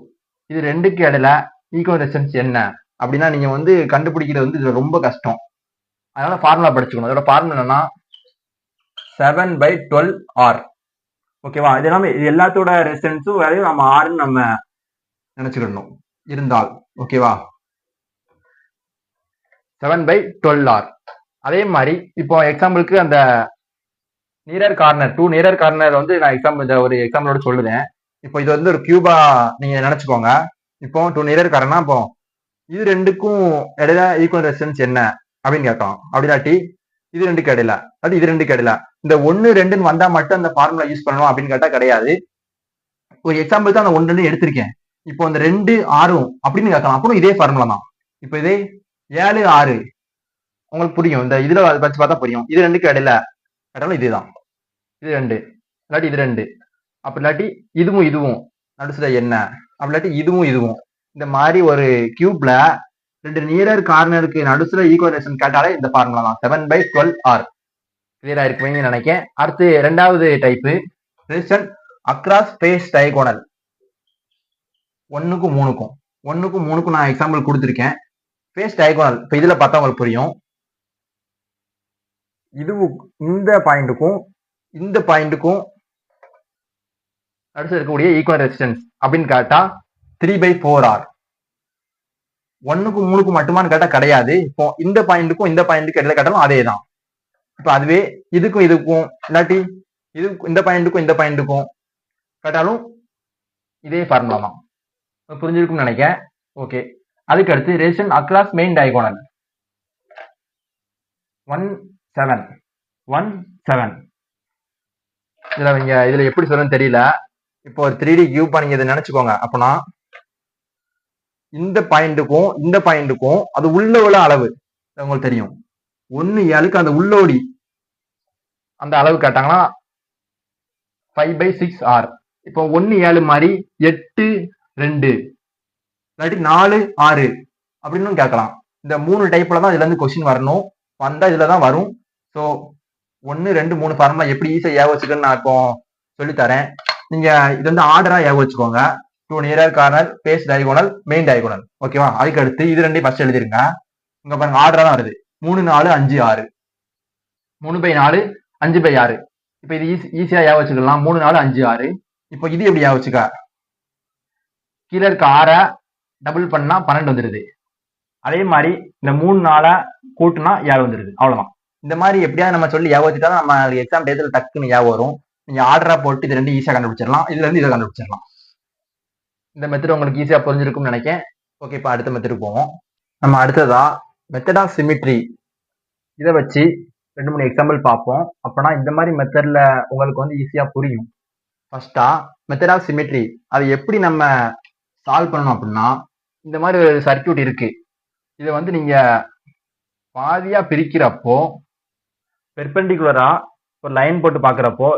இது ரெண்டுக்கு இடையில ஈக்குவல் ரெசிஸ்டன்ஸ் என்ன அப்படின்னா நீங்க வந்து கண்டுபிடிக்கிறது வந்து இதுல ரொம்ப கஷ்டம். அதனால ஃபார்முலா படிச்சுக்கணும். அதோட ஃபார்முலா என்னன்னா 7/12 R. ஓகேவா? இது எல்லாமே இது எல்லாத்தோட ரெசிஸ்டன்ஸும் வேலையும் நம்ம ஆர்ன்னு நம்ம நினைச்சுக்கணும் இருந்தால். ஓகேவா? 7/12 R. அதே மாதிரி இப்போ எக்ஸாம்பிளுக்கு அந்த நியரர் கார்னர் 2 நியரர் கார்னர் வந்து நான் எக்ஸாம்பிள் ஒரு எக்ஸாம்பிளோட சொல்லுறேன். இப்போ இது வந்து ஒரு கியூபா நீங்க நினைச்சுக்கோங்க. இப்போ 2 நியரர் கார்னர்னா இப்போ இது ரெண்டுக்கும் இடையில ஈக்குவல் ரெசிஸ்டன்ஸ் என்ன அப்படின்னு கேட்கலாம். அப்படி இல்லாட்டி இது ரெண்டுக்கு இடையில, அது இது ரெண்டுக்கு இடையில இந்த 1 2ன்னு வந்தா மட்டும் அந்த ஃபார்முலா யூஸ் பண்ணணும் அப்படின்னு கேட்டா கிடையாது. ஒரு எக்ஸாம்பிள் தான் அந்த 1 2 எடுத்திருக்கேன். இப்போ அந்த 2 6 அப்படின்னு கேட்கலாம். அப்புறம் இதே ஃபார்முலா தான். இப்போ இதே 7 6 உங்களுக்கு புரியும். இந்த இதுல வச்சு பார்த்தா புரியும். இது ரெண்டுக்கு இடையில கேட்டாலும் இதுதான். இது 2 இல்லாட்டி இது 2 அப்படி இல்லாட்டி இதுவும் இதுவும் நடுசுல என்ன அப்படி இல்லாட்டி இதுவும் இதுவும் இந்த மாதிரி ஒரு கியூப்ல 2 நியரர் கார்னருக்கு நடுசுல ஈக்குவலேஷன் கேட்டாலே இந்த ஃபார்முலா தான் 7/12R. கிளியரா இருக்குவீங்கன்னு நினைக்கிறேன். அடுத்து ரெண்டாவது type resistance across face diagonal. 1க்கும் 3க்கும் நான் எக்ஸாம்பிள் கொடுத்துருக்கேன். ஃபேஸ் டயகோனல் இப்போ இதுல பார்த்தா உங்களுக்கு புரியும். இதுவும் இந்த பாயிண்ட்டுக்கும் இந்த பாயிண்ட்டுக்கும் நடுசுல இருக்கக்கூடிய ஈக்குவல் ரெசிஸ்டன்ஸ் அப்படின்னு கேட்டா 3/4R. 1க்கும் 3க்கும் மட்டுமான்னு கேட்டா கிடையாது. இப்போ இந்த பாயிண்ட்டுக்கும் இந்த பாயிண்ட்டுக்கு இடையில கேட்டாலும் அதே தான். இப்போ அதுவே இதுக்கும் இதுக்கும் இல்லாட்டி இது இந்த பாயிண்ட்டுக்கும் இந்த பாயிண்ட்டுக்கும் கேட்டாலும் இதே ஃபார்முலா தான். புரிஞ்சிருக்கும்னு நினைக்கிறேன். ஓகே, அதுக்கு அடுத்து ரெசிஸ்டன்ஸ் அக்ராஸ் மெயின் டயகோனல் 1 7 1 7. இதுல எப்படி சொல்லணும்னு தெரியல. இப்போ ஒரு 3D கியூப் நீங்க இதை நினைச்சுக்கோங்க. அப்பனா இந்த பாயிண்ட்டுக்கும் இந்த பாயிண்ட்டுக்கும் அது உள்ள அளவு உங்களுக்கு தெரியும். 1 7க்கு அந்த உள்ளோடி அந்த அளவு கேட்டாங்கன்னா 5/6R. இப்போ 1 7 மாதிரி 8 2 இல்லாட்டி 4 6 அப்படின்னு கேட்கலாம். இந்த 3 டைப்ல தான் இதுல இருந்து கொஸ்டின் வரணும். வந்தா இதுல தான் வரும். ஸோ 1 2 3 ஃபார்முலா எப்படி ஈஸியா ஞாபகம் வச்சுக்கன்னு நான் இப்போ சொல்லித்தரேன். நீங்க இது வந்து ஆர்டரா ஞாபகம் வச்சுக்கோங்க. 2 nearer corner, face diagonal, main diagonal. ஓகேவா? அதுக்கு அடுத்து இது ரெண்டையும் ஃபர்ஸ்ட் எழுதிருங்க. இங்க பாருங்க ஆர்டரா தான் வருது. 3 4 5 6 3/4 5/6. இப்போ இது ஈஸியா ஞாபகம் வச்சுக்கலாம். 3 4 5 6. இப்போ இது எப்படி ஞாபகம் வச்சுக்க? கீழே இருக்க 6 டபுள் பண்ணா 12 வந்துருது. அதே மாதிரி இந்த 3 4 கூட்டுனா 7 வந்துருது. அவ்வளவுதான். இந்த மாதிரி எப்படியாவது நம்ம சொல்லி ஞாபகம் வச்சுட்டா நம்ம எக்ஸாம் டேத்துல டக்குன்னு ஞாபகம் வரும். நீங்க ஆர்டரா போட்டு இது ரெண்டு ஈஸியா கண்டுபிடிச்சிடலாம். இதுல இருந்து இதை கண்டுபிடிச்சிடலாம். இந்த மெத்தட் உங்களுக்கு ஈஸியா புரிஞ்சிருக்கும்னு நினைக்கிறேன். ஓகே, இப்போ அடுத்த மெத்தடுக்கு போவோம். நம்ம அடுத்ததா மெத்தட் ஆஃப் சிமிட்ரி இதை வச்சு 2 3 எக்ஸாம்பிள் பார்ப்போம். அப்பனா இந்த மாதிரி மெத்தட்ல உங்களுக்கு வந்து ஈஸியா புரியும். ஃபர்ஸ்டா மெத்தட் ஆஃப் சிமிட்ரி அதை எப்படி நம்ம சால்வ் பண்ணணும் அப்படின்னா, இந்த மாதிரி ஒரு சர்க்கியூட் இருக்கு. இதை வந்து நீங்க பாதியா பிரிக்கிறப்போ பெர்பெண்டிகுலரா ஒரு லைன் போட்டு பாக்குறப்போ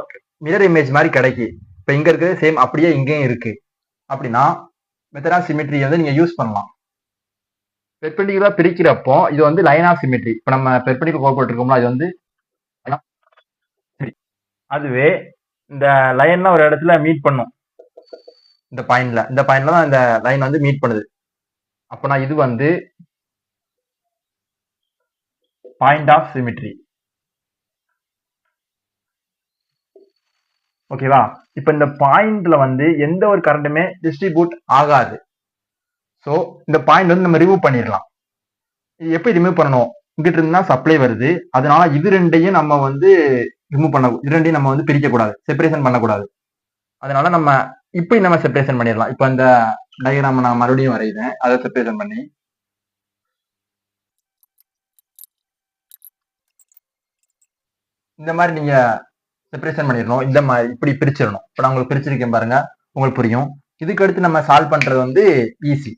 மிரர் இமேஜ் மாதிரி கிடைக்கு. இப்ப இங்க இருக்கிறது சேம் அப்படியே இங்கேயும் இருக்கு. அப்படின்னா மெத்தட் ஆஃப் சிமிட்ரி வந்து நீங்க யூஸ் பண்ணலாம். பெர்பெண்டிகுலரா பிரிக்கிறப்போ இது வந்து லைன் ஆஃப் சிமிட்ரி. இப்ப நம்ம பெர்பெண்டிகுலர் கோட் போட்டிருக்கோம்ல, இது வந்து சரி, அதுவே இந்த லைன்ல ஒரு இடத்துல மீட் பண்ணும். இந்த பாயிண்ட்ல தான் இந்த லைன் வந்து மீட் பண்ணுது. அப்பனா இது வந்து பாயிண்ட் ஆஃப் சிமிட்ரி. ஓகேவா? இப்ப இந்த பாயிண்ட்ல வந்து எந்த ஒரு கரண்ட்டுமே டிஸ்ட்ரிபியூட் ஆகாது. ஸோ இந்த பாயிண்ட் வந்து நம்ம ரிமூவ் பண்ணிடலாம். இது எப்படி ரிமூவ் பண்ணணும்? இங்கிட்ட இருந்தா சப்ளை வருது. அதனால இது ரெண்டையும் நம்ம வந்து ரிமூவ் பண்ண, இது ரெண்டையும் நம்ம வந்து பிரிக்க கூடாது, செப்பரேஷன் பண்ணக்கூடாது. அதனால நம்ம இப்படி நம்ம செப்பரேஷன் பண்ணிடலாம். இப்ப இந்த டயக்ராம் நான் மறுபடியும் வரைகிறேன். அதை செப்பரேஷன் பண்ணி இந்த மாதிரி நீங்க செப்பரேஷன் பண்ணிடணும். இந்த மாதிரி இப்படி பிரிச்சிடணும். இப்போ நான் உங்களுக்கு பிரிச்சிருக்கேன் பாருங்க, உங்களுக்கு புரியும். இதுக்கு அடுத்து நம்ம சால்வ் பண்றது வந்து ஈஸி.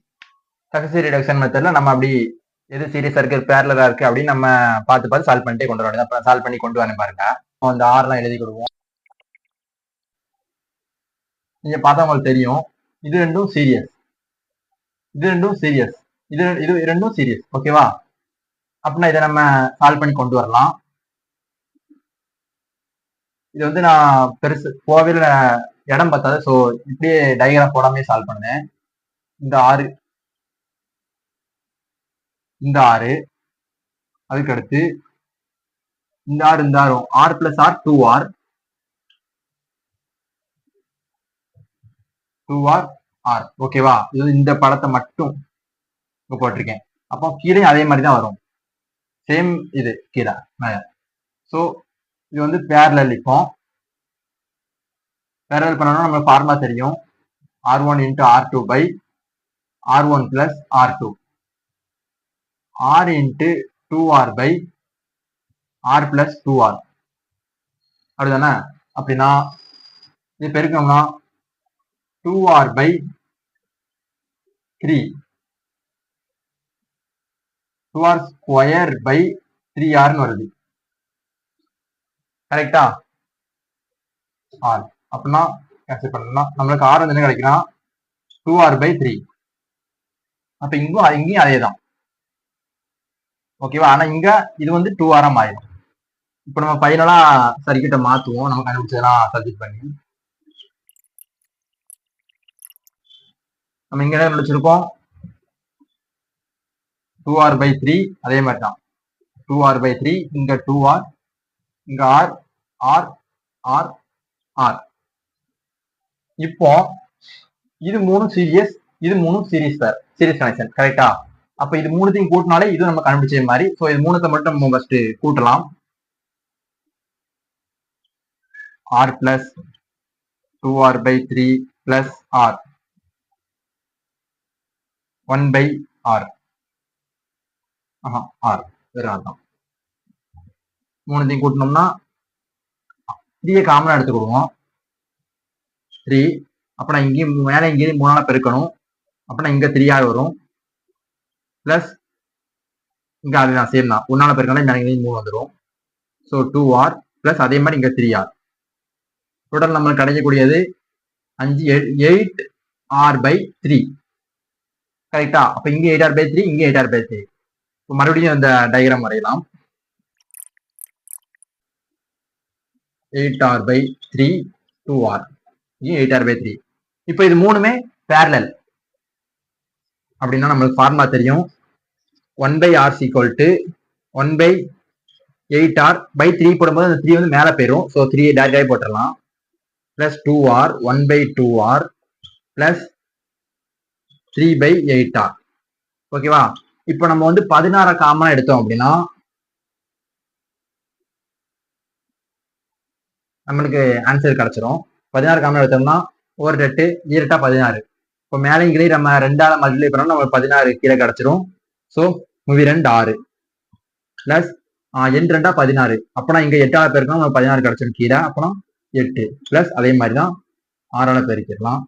சக்சஸிவ் ரிடக்ஷன் மெத்தட்ல நம்ம அப்படி எது சீரியஸா இருக்கு, பேரலரா இருக்கு அப்படின்னு நம்ம பார்த்து சால்வ் பண்ணிட்டே கொண்டு வரோம். அப்ப சால்வ் பண்ணி கொண்டு வரேன் பாருங்க. அந்த ஆர்லாம் எழுதி கொடுவோம். நீங்க பார்த்தா உங்களுக்கு தெரியும், இது ரெண்டும் சீரியஸ், இது ரெண்டும் சீரியஸ், இது ரெண்டும் சீரியஸ். ஓகேவா? அப்படின்னா இதை நம்ம சால்வ் பண்ணி கொண்டு வரலாம். இது வந்து நான் பெருசு கோவில் இடம் பார்த்தாது. ஸோ இப்படியே டயக்ராம் போடாமே சால்வ் பண்ணேன். இந்த 6 இந்த 6 அதுக்கு அடுத்து இந்த 6 இந்த 6 R + R 2R 2R R. ஓகேவா? இது இந்த படத்தை மட்டும் போட்டிருக்கேன். அப்போ கீழே அதே மாதிரி தான் வரும். சேம் இது கீழே. ஸோ இது வந்து பேரலல். இப்போ பேரலல் பண்ணணும் நம்ம ஃபார்முலா தெரியும். R1 × R2 / R1 + R2. R into 2r by R plus 2r அப்படிதானே? அப்படின்னா இது பெருக்கணும்னா 2r by 3 2r square by 3rன்னு வருது. கரெக்டா? ஆர் அப்படின்னா கேன்சல் பண்ணலாம். நம்மளுக்கு ஆர் வந்து என்ன கிடைக்குன்னா 2r பை 3. அப்ப இங்கேயும் அதே தான். ஓகேவா? ஆனா இங்க இது வந்து 2r ஆயிடும். இப்ப நம்ம ஃபைனலா சர்க்யூட்டை மாத்துவோம். நம்ம கண்டுபிடிச்சதெல்லாம் சப்ஜெக்ட் பண்ணி நம்ம இங்க என்ன கண்டுபிடிச்சிருக்கோம்? 2r பை 3 அதே மாதிரி தான். 2r பை 3 இங்க 2r இங்க r r r r. இப்போ இது 3 சீரியஸ், இது 3 சீரிஸ் கனெக்ஷன். கரெக்டா? அப்ப இது மூணுத்தையும் கூட்டினாலே இது நம்ம கண்டுபிடிச்ச மாதிரி. ஸோ இது மூணுத்தை மட்டும் நம்ம ஃபர்ஸ்ட் கூட்டலாம். r plus 2r by 3 plus r 1 by r. r வேற ஆகும். மூணுத்தையும் கூட்டினோம்னா 3 காமனா எடுத்துக்கிடுவோம். 3 அப்ப நான் இங்கேயும் மேலே இங்கேயும் 3ஆல பெருக்கணும். அப்படின்னா இங்க 3r வரும். பிளஸ் இங்க அதுதான் சேம் தான். 1ஆல பெருக்கணும் மேலே இங்கேயும் 3 வந்துடும். ஸோ 2r பிளஸ் அதே மாதிரி இங்க 3r. டோட்டல் நம்மளுக்கு கிடைக்கக்கூடியது 8r பை 3. கரெக்டா? அப்ப இங்க 8r பை 3 இங்க 8r பை 3. மறுபடியும் இந்த டயக்ராம் வரையலாம். 8r by 3 2r 8r by 3. இப்போ இது மூணுமே பேரலல் அப்படின்னா நம்மளுக்கு ஃபார்முலா தெரியும். 1 by r equal to 1 by 8r by 3 போடும்போது அந்த 3 வந்து மேலே போயிடும். ஸோ 3 டேரக்டாகவே போட்டுடலாம். Plus 2r 1 by 2r plus 3 by 8r. ஓகேவா? இப்போ நம்ம வந்து 16 காமனா எடுத்தோம் அப்படின்னா நம்மளுக்கு ஆன்சர் கிடைச்சிரும். 16 காமனா எடுத்தோம்னா ஒரு 8 ஈரட்டா 16. இப்போ மேலே கீழே நம்ம 2ஆல மல்டிப்ளை பண்ணோம், நம்ம 16 கீழே கிடைச்சிரும். So 2 6 plus 8 2 16. அப்பனா இங்க 8ஆல பெருக்கணும், நம்ம 16 கிடைச்சிரும் கீழே. அப்பனா 8 பிளஸ் அதே மாதிரி தான் 6ஆல பெருக்கிடலாம்.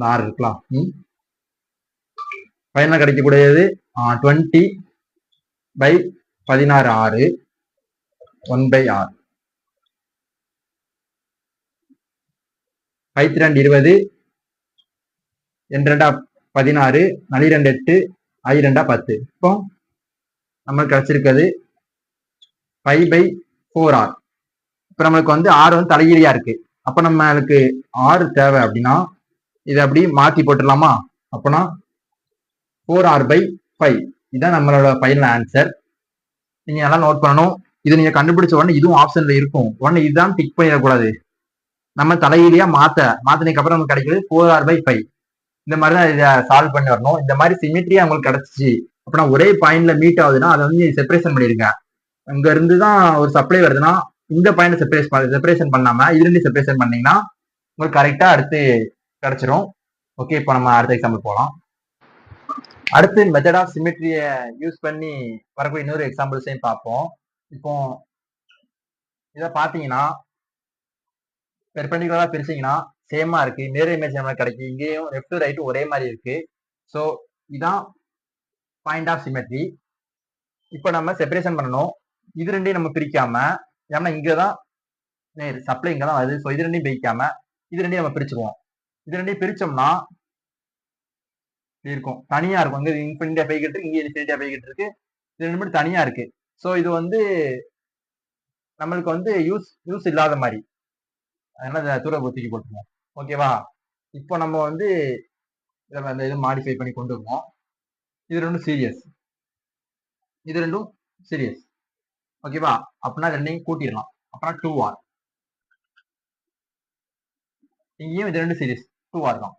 6 இருக்கலாம். ஃபைனலாக கிடைக்கக்கூடியது 20 பை 16 6 1 பை 6. 5 2 20 2 2 16 4 2 8 5 2 10. இப்போ நம்மளுக்கு கிடைச்சிருக்கிறது 5 பை 4r. இப்போ நம்மளுக்கு வந்து r வந்து தலைகீழியா இருக்கு. அப்ப நம்மளுக்கு r தேவை அப்படின்னா இதை அப்படி மாத்தி போட்டுடலாமா? அப்பனா 4r பை 5 இதுதான் நம்மளோட ஃபைனல் ஆன்சர். நீங்க நல்லா நோட் பண்ணணும். இது நீங்க கண்டுபிடிச்ச உடனே இதுவும் ஆப்ஷன்ல இருக்கும். உடனே இதுதான் டிக் பண்ணிடக்கூடாது. நம்ம தலைகீழியா மாத்தினதுக்கு அப்புறம் நமக்கு கிடைக்கிறது 4r பை 5. இந்த மாதிரி தான் இதை சால்வ் பண்ணி வரணும். இந்த மாதிரி சிமெட்ரியா உங்களுக்கு கிடைச்சிச்சு அப்படின்னா ஒரே பாயிண்ட்ல மீட் ஆகுதுன்னா அதை வந்து செப்பரேஷன் பண்ணிருங்க. அங்க இருந்து தான் ஒரு சப்ளை வருதுன்னா இந்த பாயிண்ட் செப்பரேஷன் பண்ணாம இது ரெண்டு செப்பரேஷன் பண்ணீங்கன்னா உங்களுக்கு கரெக்டா அடுத்து கிடைச்சிரும். ஓகே, இப்போ நம்ம அடுத்த எக்ஸாம்பிள் போகலாம். அடுத்து மெத்தட் ஆஃப் சிமெட்ரியை யூஸ் பண்ணி வரக்கூடிய இன்னொரு எக்ஸாம்பிள்ஸையும் பார்ப்போம். இப்போ இதை பார்த்தீங்கன்னா பெர்பெண்டிகுலரா பிரிச்சீங்கன்னா சேமா இருக்கு. நேர் இமேஜ் நம்மளுக்கு கிடைக்கும். இங்கேயும் லெஃப்ட் ரைட் ஒரே மாதிரி இருக்கு. ஸோ இதான் பாயிண்ட் ஆஃப் சிமெட்ரி. இப்போ நம்ம செப்பரேஷன் பண்ணணும். இது ரெண்டையும் நம்ம பிரிக்காம, ஏன்னா இங்கதான் சப்ளை இங்க தான் வருது. ஸோ இது ரெண்டையும் பிரிக்காம இது ரெண்டையும் நம்ம பிரிச்சுக்குவோம். இது ரெண்டையும் பிரிச்சோம்னா இருக்கும் தனியா இருக்கும். இங்க இன்ஃபினிட்டியா போய்கிட்டு இருக்கு, இங்க இன்ஃபினிட்டியா போய்கிட்டு இருக்கு. இது ரெண்டு மட்டும் தனியா இருக்கு. ஸோ இது வந்து நம்மளுக்கு வந்து யூஸ் இல்லாத மாதிரி, அதனால தூர தூக்கி போட்டுருவோம். ஓகேவா? இப்போ நம்ம வந்து இது மாடிஃபை பண்ணி கொண்டு வருவோம். இது ரெண்டும் சீரியஸ், இது ரெண்டும் சீரியஸ். ஓகேவா? அப்படின்னா ரெண்டையும் கூட்டிடலாம். அப்படின்னா 2r. இங்கேயும் இது ரெண்டு சீரியஸ் 2r தான்.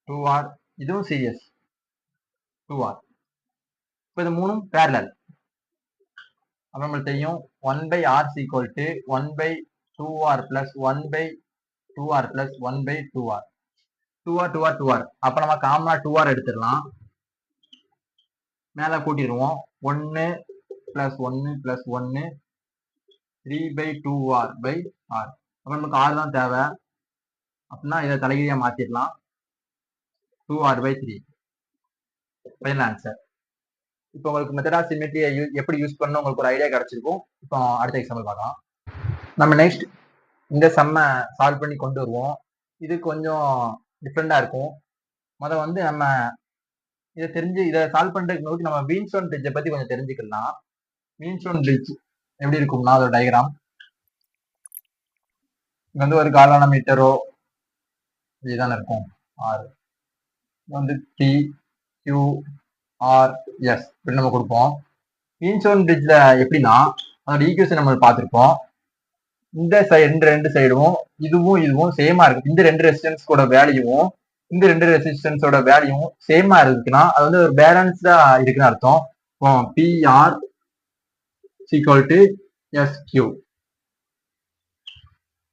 டூ ஆர் இதுவும் சீரியஸ் 2r. இப்போ இது மூணும் பேரலல். அப்ப நம்மளுக்கு தெரியும் 1 by r is equal to 1 by 2r plus 1 by 2r plus 1 by 2r. 2r 2r 2r. அப்ப நம்ம காமனா 2r எடுத்துடலாம். மேல கூட்டிடுவோம். 1 plus 1 plus 1 3 by 2r by r. அப்ப நமக்கு r தான் தேவை. அப்படின்னா இதை தலைகீழியா மாத்திடலாம். 2r by 3. Final answer. இப்போ உங்களுக்கு மெத்தட் ஆஃப் சிமெட்ரியை எப்படி யூஸ் பண்ணணும் உங்களுக்கு ஒரு ஐடியா கிடைச்சிருக்கும். இப்போ அடுத்த எக்ஸாம்பிள் பார்க்கலாம். நம்ம நெக்ஸ்ட் இந்த சம்மை சால்வ் பண்ணி கொண்டு வருவோம். இது கொஞ்சம் டிஃப்ரெண்டா இருக்கும். முதல்ல வந்து நம்ம இதை சால்வ் பண்றதுக்கு நோக்கி நம்ம வீன்ஸ்டோன் பிரிட்ஜை பத்தி கொஞ்சம் தெரிஞ்சுக்கலாம். வீன்ஸ்டோன் பிரிட்ஜ் எப்படி இருக்கும்னா அதோட டயக்ராம் இங்க வந்து ஒரு காலான மீட்டரோ இதுதான் இருக்கும். ஆர் வந்து டி கியூ ஆர் எஸ் இப்படி நம்ம கொடுப்போம். வீன்ஸ்டோன் பிரிட்ஜ்ல எப்படின்னா அதோட ஈக்குவேஷன் நம்ம பார்த்துருப்போம். இந்த சைடு ரெண்டு சைடும் இதுவும் சேமா இருக்கு. இந்த ரெண்டு ரெசிஸ்டன்ஸோட வேல்யூவும் இந்த ரெண்டு ரெசிஸ்டன்ஸோட வேல்யூவும் சேமா இருக்குன்னா அது வந்து ஒரு பேலன்ஸ்டா இருக்குன்னு அர்த்தம். PR equal to SQ.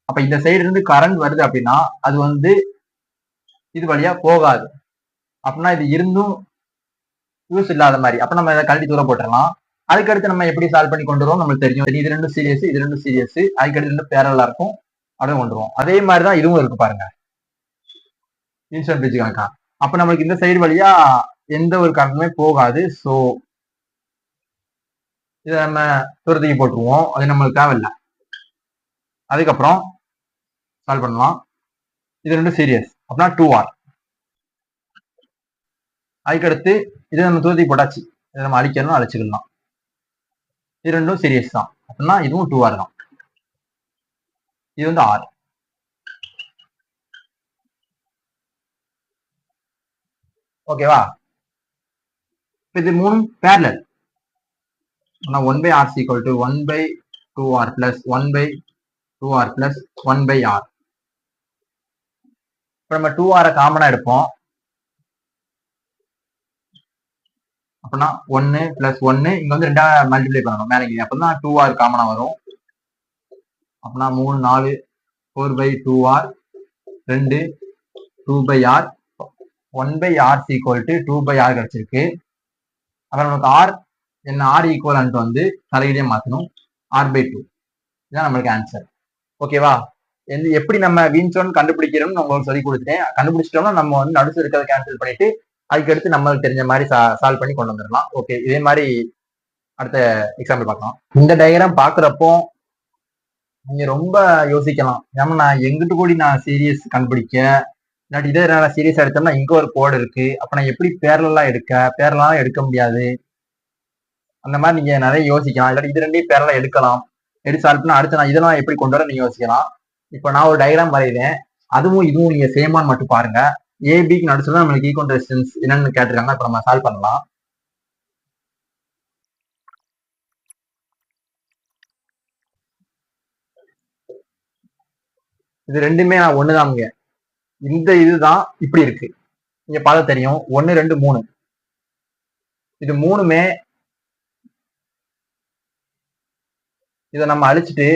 அப்ப இந்த சைடு இருந்து கரண்ட் வருது அப்படின்னா அது வந்து இது வழியா போகாது. அப்படின்னா இது இருந்தும் யூஸ் இல்லாத மாதிரி. அப்ப நம்ம இதை கழட்டி தூரம் போட்டுடலாம். அதுக்கடுத்து நம்ம எப்படி சால்வ் பண்ணி கொண்டு வருவோம் நம்மளுக்கு தெரியும். இது ரெண்டும் சீரியஸ், இது ரெண்டும் சீரியஸ். அதுக்கடுத்து ரெண்டும் பேரலா இருக்கும். அப்படியே கொண்டு வருவோம். அதே மாதிரிதான் இதுவும் இருக்கு பாருங்க. வீன்ஸ்டோன் பிரிட்ஜ் கணக்கா. அப்ப நம்மளுக்கு இந்த சைடு வழியா எந்த ஒரு கரண்ட்டுமே போகாது. ஸோ இதை நம்ம தூரத்துக்கு போட்டுருவோம். அது நம்மளுக்கு தேவையில்லை. அதுக்கப்புறம் சால்வ் பண்ணலாம். இது ரெண்டும் சீரியஸ் அப்படின்னா 2r. அதுக்கடுத்து இதை நம்ம தூரத்துக்கு போட்டாச்சு. இதை நம்ம அழிக்கணும், அழிச்சுக்கலாம். இது ரெண்டும் சீரியஸ் தான் அப்படின்னா இதுவும் 2r தான். இது வந்து r. ஓகேவா? இது மூணும் parallel. 1 by r is equal to 1 by 2r plus 1 by 2r plus 1 by r. இப்போ நம்ம 2r காமனா எடுப்போம். அப்படின்னா 1 பிளஸ் 1 இங்க வந்து 2 மல்டிப்ளை பண்ணணும் மேலே. அப்படின்னா 2r காமனா வரும். அப்படின்னா 3 4 4 by 2r 2 2 by r 1 by r is equal to 2 by r கிடைச்சிருக்கு. அப்புறம் நமக்கு r என்ன r ஈக்குவலன்ட் வந்து தலையிலே மாற்றணும். r by 2 இதுதான் நம்மளுக்கு ஆன்சர். ஓகேவா? எப்படி நம்ம வீன்ஸ்டோன் கண்டுபிடிக்கிறோம்னு உங்களுக்கு சொல்லி கொடுத்துட்டேன். கண்டுபிடிச்சிட்டோம்னா நம்ம வந்து நடுசு இருக்கிறத கேன்சல் பண்ணிட்டு அதுக்கடுத்து நம்மளுக்கு தெரிஞ்ச மாதிரி சால்வ் பண்ணி கொண்டு வந்துடலாம். ஓகே, இதே மாதிரி அடுத்த எக்ஸாம்பிள் பார்க்கலாம். இந்த டயக்ராம் பாக்குறப்போ நீங்க ரொம்ப யோசிக்கலாம். ஏன்னா நான் எங்கிட்டு கூடி நான் சீரியஸ் கண்டுபிடிக்க இல்லாட்டி இதே நான் சீரியஸா எடுத்தோம்னா இங்க ஒரு கோடு இருக்கு. அப்ப நான் எப்படி பேரலாம் எடுக்க முடியாது. அந்த மாதிரி நீங்க நிறைய யோசிக்கலாம். இல்லாட்டி இது ரெண்டையும் பேரலா எடுக்கலாம். எடுத்து சால்வ் பண்ணா அடுத்து நான் இதெல்லாம் எப்படி கொண்டு வர நீங்க யோசிக்கலாம். இப்ப நான் ஒரு டயக்ராம் வரைகிறேன். அதுவும் இதுவும் நீங்க சேமான்னு மட்டும் பாருங்க. ஏபிக்கு நடுச்சுதான் நம்மளுக்கு ஈக்குவல் ரெசிஸ்டன்ஸ் என்னன்னு கேட்டிருக்காங்க. இப்ப நம்ம சால்வ் பண்ணலாம். இது ரெண்டுமே நான் ஒண்ணுதாங்க. இந்த இதுதான் இப்படி இருக்கு. நீங்க பார்க்க தெரியும். 1 2 3 இது மூணுமே இதை நம்ம அழிச்சிட்டு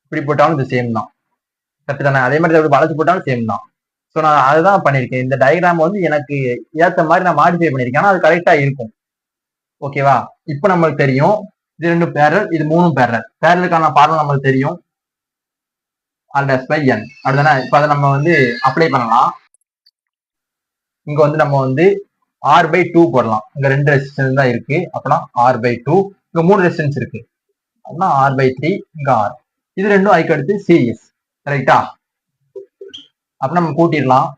இப்படி போட்டாலும் இது சேம் தான். கரெக்ட் தானே? அதே மாதிரி வளைச்சு போட்டாலும் சேம் தான். ஸோ நான் அதுதான் பண்ணியிருக்கேன். இந்த டயக்ராம் வந்து எனக்கு ஏற்ற மாதிரி நான் மாடிஃபை பண்ணியிருக்கேன். ஆனால் அது கரெக்டா இருக்கும். ஓகேவா? இப்போ நம்மளுக்கு தெரியும் இது ரெண்டும் பேரல், இது மூணும் பேரல். பேரலுக்கான ஃபார்முலா நம்மளுக்கு தெரியும். r'/n அப்படிதானே? இப்போ அதை நம்ம வந்து அப்ளை பண்ணலாம். இங்க வந்து நம்ம வந்து r by 2 போடலாம். இங்க 2 ரெசிஸ்டன்ஸ் தான் இருக்கு. அப்படின்னா r by 2. இங்க 3 ரெசிஸ்டன்ஸ் இருக்கு. அப்படின்னா r by 3 இங்க r. இது ரெண்டும் அதுக்கு அடுத்து சீரியஸ். ரைட்டா? அப்ப நம்ம கூட்டிடலாம்.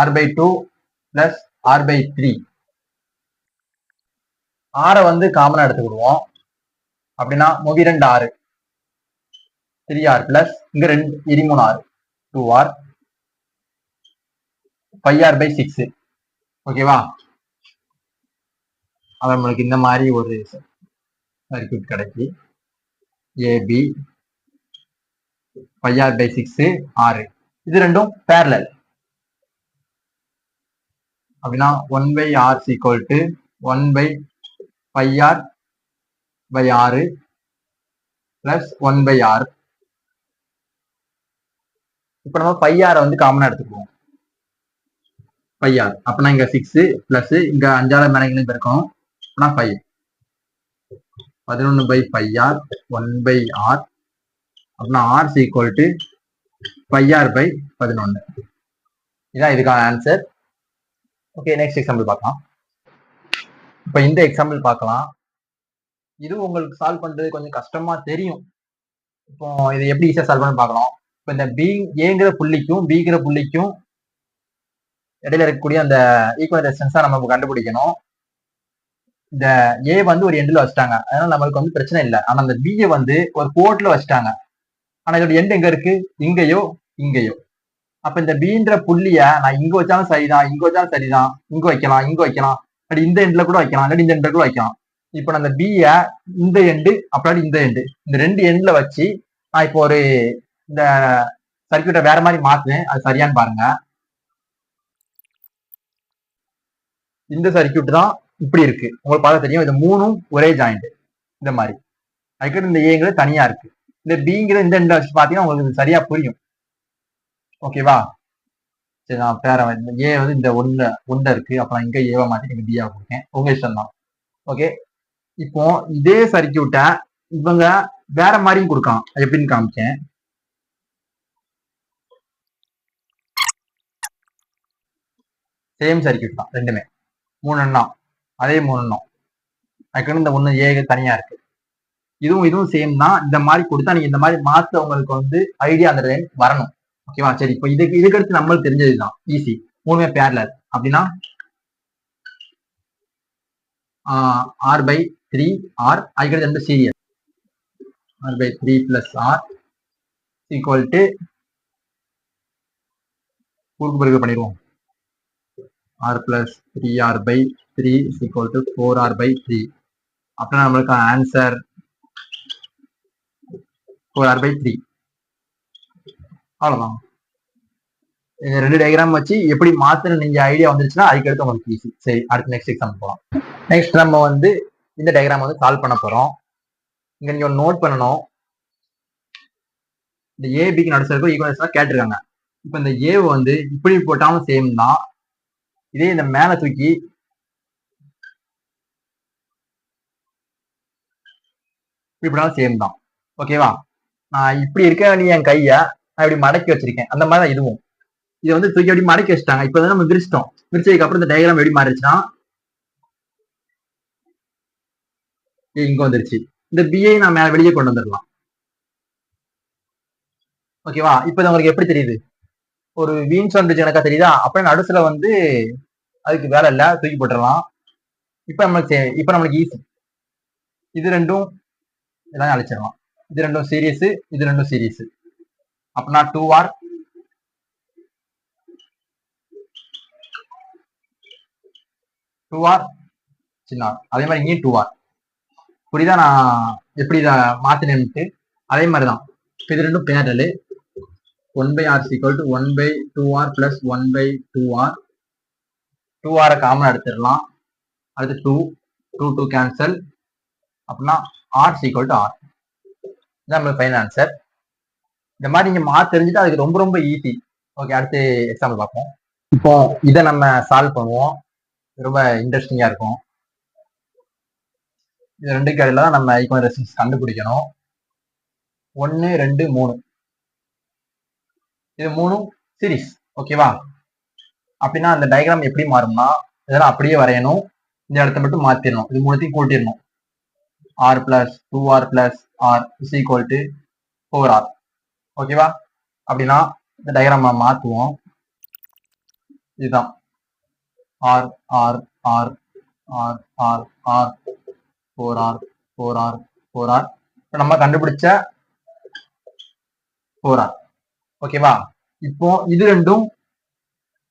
r by 2 plus r by 3. r வந்து காமனா எடுத்துக்கிடுவோம். அப்படின்னா 2 r 3r பிளஸ் இங்க 3 r 2r 5r by 6. ஓகேவா? அது நம்மளுக்கு இந்த மாதிரி ஒரு சர்க்யூட் கிடைச்சி ஏபி 5r by 6 6. இது ரெண்டும் பேரலல். அப்படின்னா 1 by r is equal to 1 by 5r by 6 plus 1/r. இப்ப நம்ம πr வந்து காமனா எடுத்துக்குவோம். πr அப்பனா இங்க 6 பிளஸ் இங்க 5 மேலங்களும் பெருக்கணும். அப்பனா 5 11/πr 1/r. அப்படின்னா r is equal to πr/11. இதான் இதுக்கான ஆன்சர். ஓகே, நெக்ஸ்ட் எக்ஸாம்பிள் பார்க்கலாம். இப்ப இந்த எக்ஸாம்பிள் பார்க்கலாம். இது உங்களுக்கு சால்வ் பண்றது கொஞ்சம் கஷ்டமா தெரியும். இப்போ இது எப்படி ஈஸியா சால்வ் பண்ண பார்க்கலாம். இப்போ இந்த ஏங்கிற புள்ளிக்கும் பிங்கிற புள்ளிக்கும் இடையில இருக்கக்கூடிய அந்த ஈக்குவல் ரெசிஸ்டன்ஸா நம்ம கண்டுபிடிக்கணும். இந்த ஏ வந்து ஒரு எண்ட்ல வச்சுட்டாங்க, அதனால நம்மளுக்கு வந்து பிரச்சனை இல்லை. ஆனா அந்த பியை வந்து ஒரு கோட்ல வச்சுட்டாங்க. ஆனா இதோட எண்ட் எங்க இருக்கு? இங்கேயோ இங்கேயோ. அப்ப இந்த பீன்ற புள்ளிய நான் இங்க வச்சாலும் சரிதான், இங்க வச்சாலும் சரிதான், இங்க வைக்கலாம், இங்க வைக்கலாம், அப்படி இந்த எண்ட்ல கூட வைக்கலாம், இல்லாட்டி இந்த எண்ட்ல கூட வைக்கலாம். இப்ப நான் அந்த பிய இந்த எண்டு அப்படி இந்த எண்டு, இந்த ரெண்டு எண்ட்ல வச்சு நான் இப்போ ஒரு இந்த சர்க்கியூட்டை வேற மாதிரி மாத்துவேன். அது சரியான்னு பாருங்க. இந்த சர்க்கியூட் தான் இப்படி இருக்கு. உங்களுக்கு பார்க்க தெரியும், இது மூணும் ஒரே ஜாயிண்ட் இந்த மாதிரி. அதுக்கு இந்த ஏங்கிறது தனியா இருக்கு. இந்த பிங்கிற இந்த எண்ட்ல வச்சு பாத்தீங்கன்னா உங்களுக்கு சரியா புரியும். ஓகேவா? சரி, நான் பேர ஏ வந்து இந்த ஒன்றை இருக்கு. அப்புறம் இங்க ஏவா மாத்தி நீங்க பியா கொடுக்கேன். உங்க இஷ்டம் தான். ஓகே, இப்போ இதே சர்க்கியூட்டை இவங்க வேற மாதிரியும் கொடுக்கலாம். எப்படின்னு காமிச்சேன். சேம் சர்க்கியூட் தான் ரெண்டுமே. 3 எண்ணம், அதே 3 எண்ணம். அதுக்குன்னு இந்த ஒண்ணு ஏ தனியா இருக்கு. இதுவும் சேம் தான். இந்த மாதிரி கொடுத்தா நீங்க இந்த மாதிரி மாத்த உங்களுக்கு வந்து ஐடியா அந்த வரணும். ஓகேவா? சரி, இப்போ இதுக்கு அடுத்து நம்மளுக்கு தெரிஞ்சதுதான் ஈஸி. மூணுமே பேரலல் அப்படின்னா r/3r. அதுக்கு அடுத்து serial r/3 plus r equal to குறுக்கு பெருக்கு பண்ணிடுவோம். r plus 3r/3 equal to 4r/3. அப்படின்னா நம்மளுக்கு ஆன்சர் 4r/3. அவ்வளவுதான். இந்த ரெண்டு டயக்ராம் வச்சு எப்படி மாத்துன்னு நீங்க ஐடியா வந்துருச்சுன்னா அதுக்கு அடுத்து உங்களுக்கு ஈஸி. சரி, அடுத்து நெக்ஸ்ட் எக்ஸாம்பிள் போகலாம். நெக்ஸ்ட் நம்ம வந்து இந்த டயக்ராம் வந்து சால்வ் பண்ண போறோம். இங்க நீங்க நோட் பண்ணணும், இந்த ஏபிக்கு நடுசர்க்கும் ஈக்குவல்ஸ் கேட்டிருக்காங்க. இப்ப இந்த ஏ வந்து இப்படி போட்டாலும் சேம் தான். இதே இந்த மேல தூக்கி இப்படி போட்டாலும் சேம் தான். ஓகேவா? நான் இப்படி இருக்க வேண்டிய என் கைய நான் இப்படி மடக்கி வச்சிருக்கேன். அந்த மாதிரி தான் இதுவும். இதை வந்து தூக்கி எப்படி மடக்கி வச்சுட்டாங்க. இப்ப நம்ம விரிச்சிட்டோம். விரிச்சதுக்கு அப்புறம் இந்த டயக்ராம் எப்படி மாறிடுச்சுன்னா இங்க வந்துருச்சு. இந்த பிஐ நான் மேல வெளியே கொண்டு வந்துடலாம். ஓகேவா? இப்ப உங்களுக்கு எப்படி தெரியுது? ஒரு வீண் வந்துச்சு எனக்கா தெரியுதா? அப்ப நடுசுல வந்து அதுக்கு வேலை இல்ல, தூக்கி போட்டுடலாம். இப்ப நம்மளுக்கு ஈஸி. இது ரெண்டும் எல்லாம் அழிச்சிடலாம். இது ரெண்டும் சீரியஸ், இது ரெண்டும் சீரியஸ். அப்படின்னா 2r சின்ன. அதே மாதிரி இங்கேயும் 2r. புரியுதா நான் எப்படி இதை மாத்தினேன்ட்டு? அதே மாதிரிதான். இது ரெண்டும் barrel. 1/r equal to 1/2r plus 1/2r. 2r common எடுத்துடலாம். அடுத்து 2 கேன்சல். அப்படின்னா r equal to r. இதான் நம்மளுக்கு ஃபைனல் ஆன்சர். இந்த மாதிரி நீங்க மார்க் தெரிஞ்சுட்டு அதுக்கு ரொம்ப ரொம்ப ஈஸி. ஓகே, அடுத்து எக்ஸாம்பிள் பார்ப்போம். இப்போ இதை நம்ம சால்வ் பண்ணுவோம். ரொம்ப இன்ட்ரெஸ்டிங்கா இருக்கும். இது ரெண்டுக்கு இடையில தான் நம்ம ஈக்குவல் ரெசிஸ்டன்ஸ் கண்டுபிடிக்கணும். 1 2 3. இது மூணும் சீரிஸ். ஓகேவா? அப்படின்னா அந்த டயக்ராம் எப்படி மாறும்னா இதெல்லாம் அப்படியே வரையணும். இந்த இடத்த மட்டும் மாத்திடணும். இது மூணுத்தையும் கூட்டிடணும். r plus 2r plus r is equal to 4r. ஓகேவா? அப்படின்னா இந்த டயக்ராம் மாத்துவோம். இதுதான் r r r r r r 4r 4r 4r. நம்ம கண்டுபிடிச்ச 4r. ஓகேவா? இப்போ இது ரெண்டும்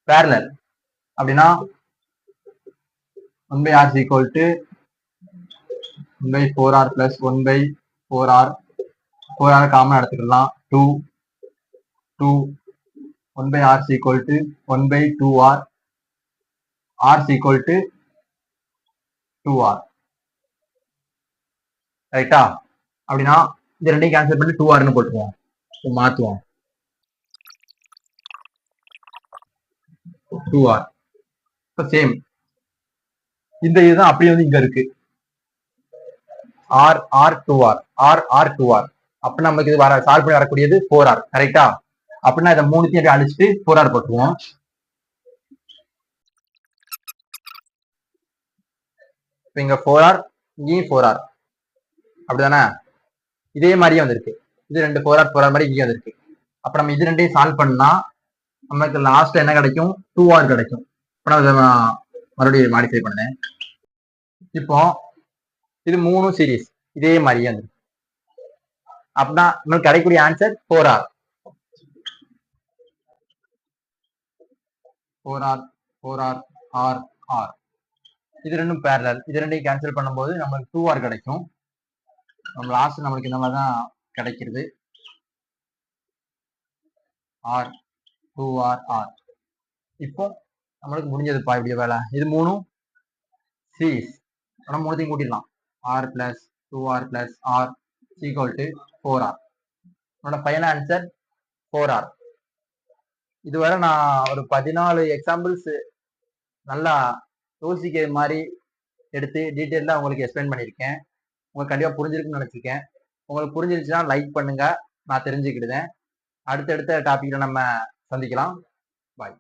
பேரலல். அப்படின்னா 1/r equal to 1/4r plus 1/4r. 4r common எடுத்துக்கலாம். 2 2 1/r equal to 1/2r. r equal to 2r. ரைட்டா? அப்படின்னா இது ரெண்டையும் கேன்சல் பண்ணி 2r போட்டுருவோம். மாத்துவோம் 2r. இப்போ சேம் இந்த இதுதான் அப்படியே வந்து இங்க இருக்கு r2r r2r. அப்ப நமக்கு இது வர சால்வ் பண்ணி வரக்கூடியது 4r. கரெக்டா? அப்படின்னா இதை மூணுத்தையும் அடிச்சுட்டு 4r போட்டுருவோம். இப்ப இங்க 4r இங்கேயும் 4r அப்படிதானே? இதே மாதிரியே வந்திருக்கு. இது ரெண்டு 4r 4r மாதிரி இங்கே வந்திருக்கு. அப்ப நம்ம இது ரெண்டையும் சால்வ் பண்ணா நமக்கு லாஸ்ட் என்ன கிடைக்கும்? 2r கிடைக்கும். இப்ப நான் மறுபடியும் மாடிஃபை பண்ணேன். இப்போ இது மூணு சீரீஸ் இதே மாதிரியே வந்திருக்கு. அப்படின்னா நமக்கு கிடைக்கக்கூடிய answer 4r. 4r 4r r r. இது ரெண்டும் பேரலல். இது ரெண்டையும் கேன்சல் பண்ணும்போது நமக்கு 2r கிடைக்கும். நம்ம லாஸ்ட் நம்மளுக்கு இந்த மாதிரி தான் கிடைக்கிறது. r 2r r. இப்போ நம்மளுக்கு முடிஞ்சதுப்பா இப்படிய வேலை. இது மூணும் சீரீஸ். நம்ம மூணுத்தையும் கூட்டிடலாம். r plus 2r plus r equal to 4r. என்னோட ஃபைனல் ஆன்சர் 4r. இதுவரை நான் ஒரு 14 எக்ஸாம்பிள்ஸ் நல்லா யோசிக்கிற மாதிரி எடுத்து டீட்டெயிலாக உங்களுக்கு எக்ஸ்பிளைன் பண்ணியிருக்கேன். உங்களுக்கு கண்டிப்பாக புரிஞ்சிருக்குன்னு நினச்சிருக்கேன். உங்களுக்கு புரிஞ்சிருச்சுன்னா லைக் பண்ணுங்க. நான் தெரிஞ்சுக்கிடுதேன். அடுத்தடுத்த டாபிக்ல நம்ம சந்திக்கலாம். பாய்.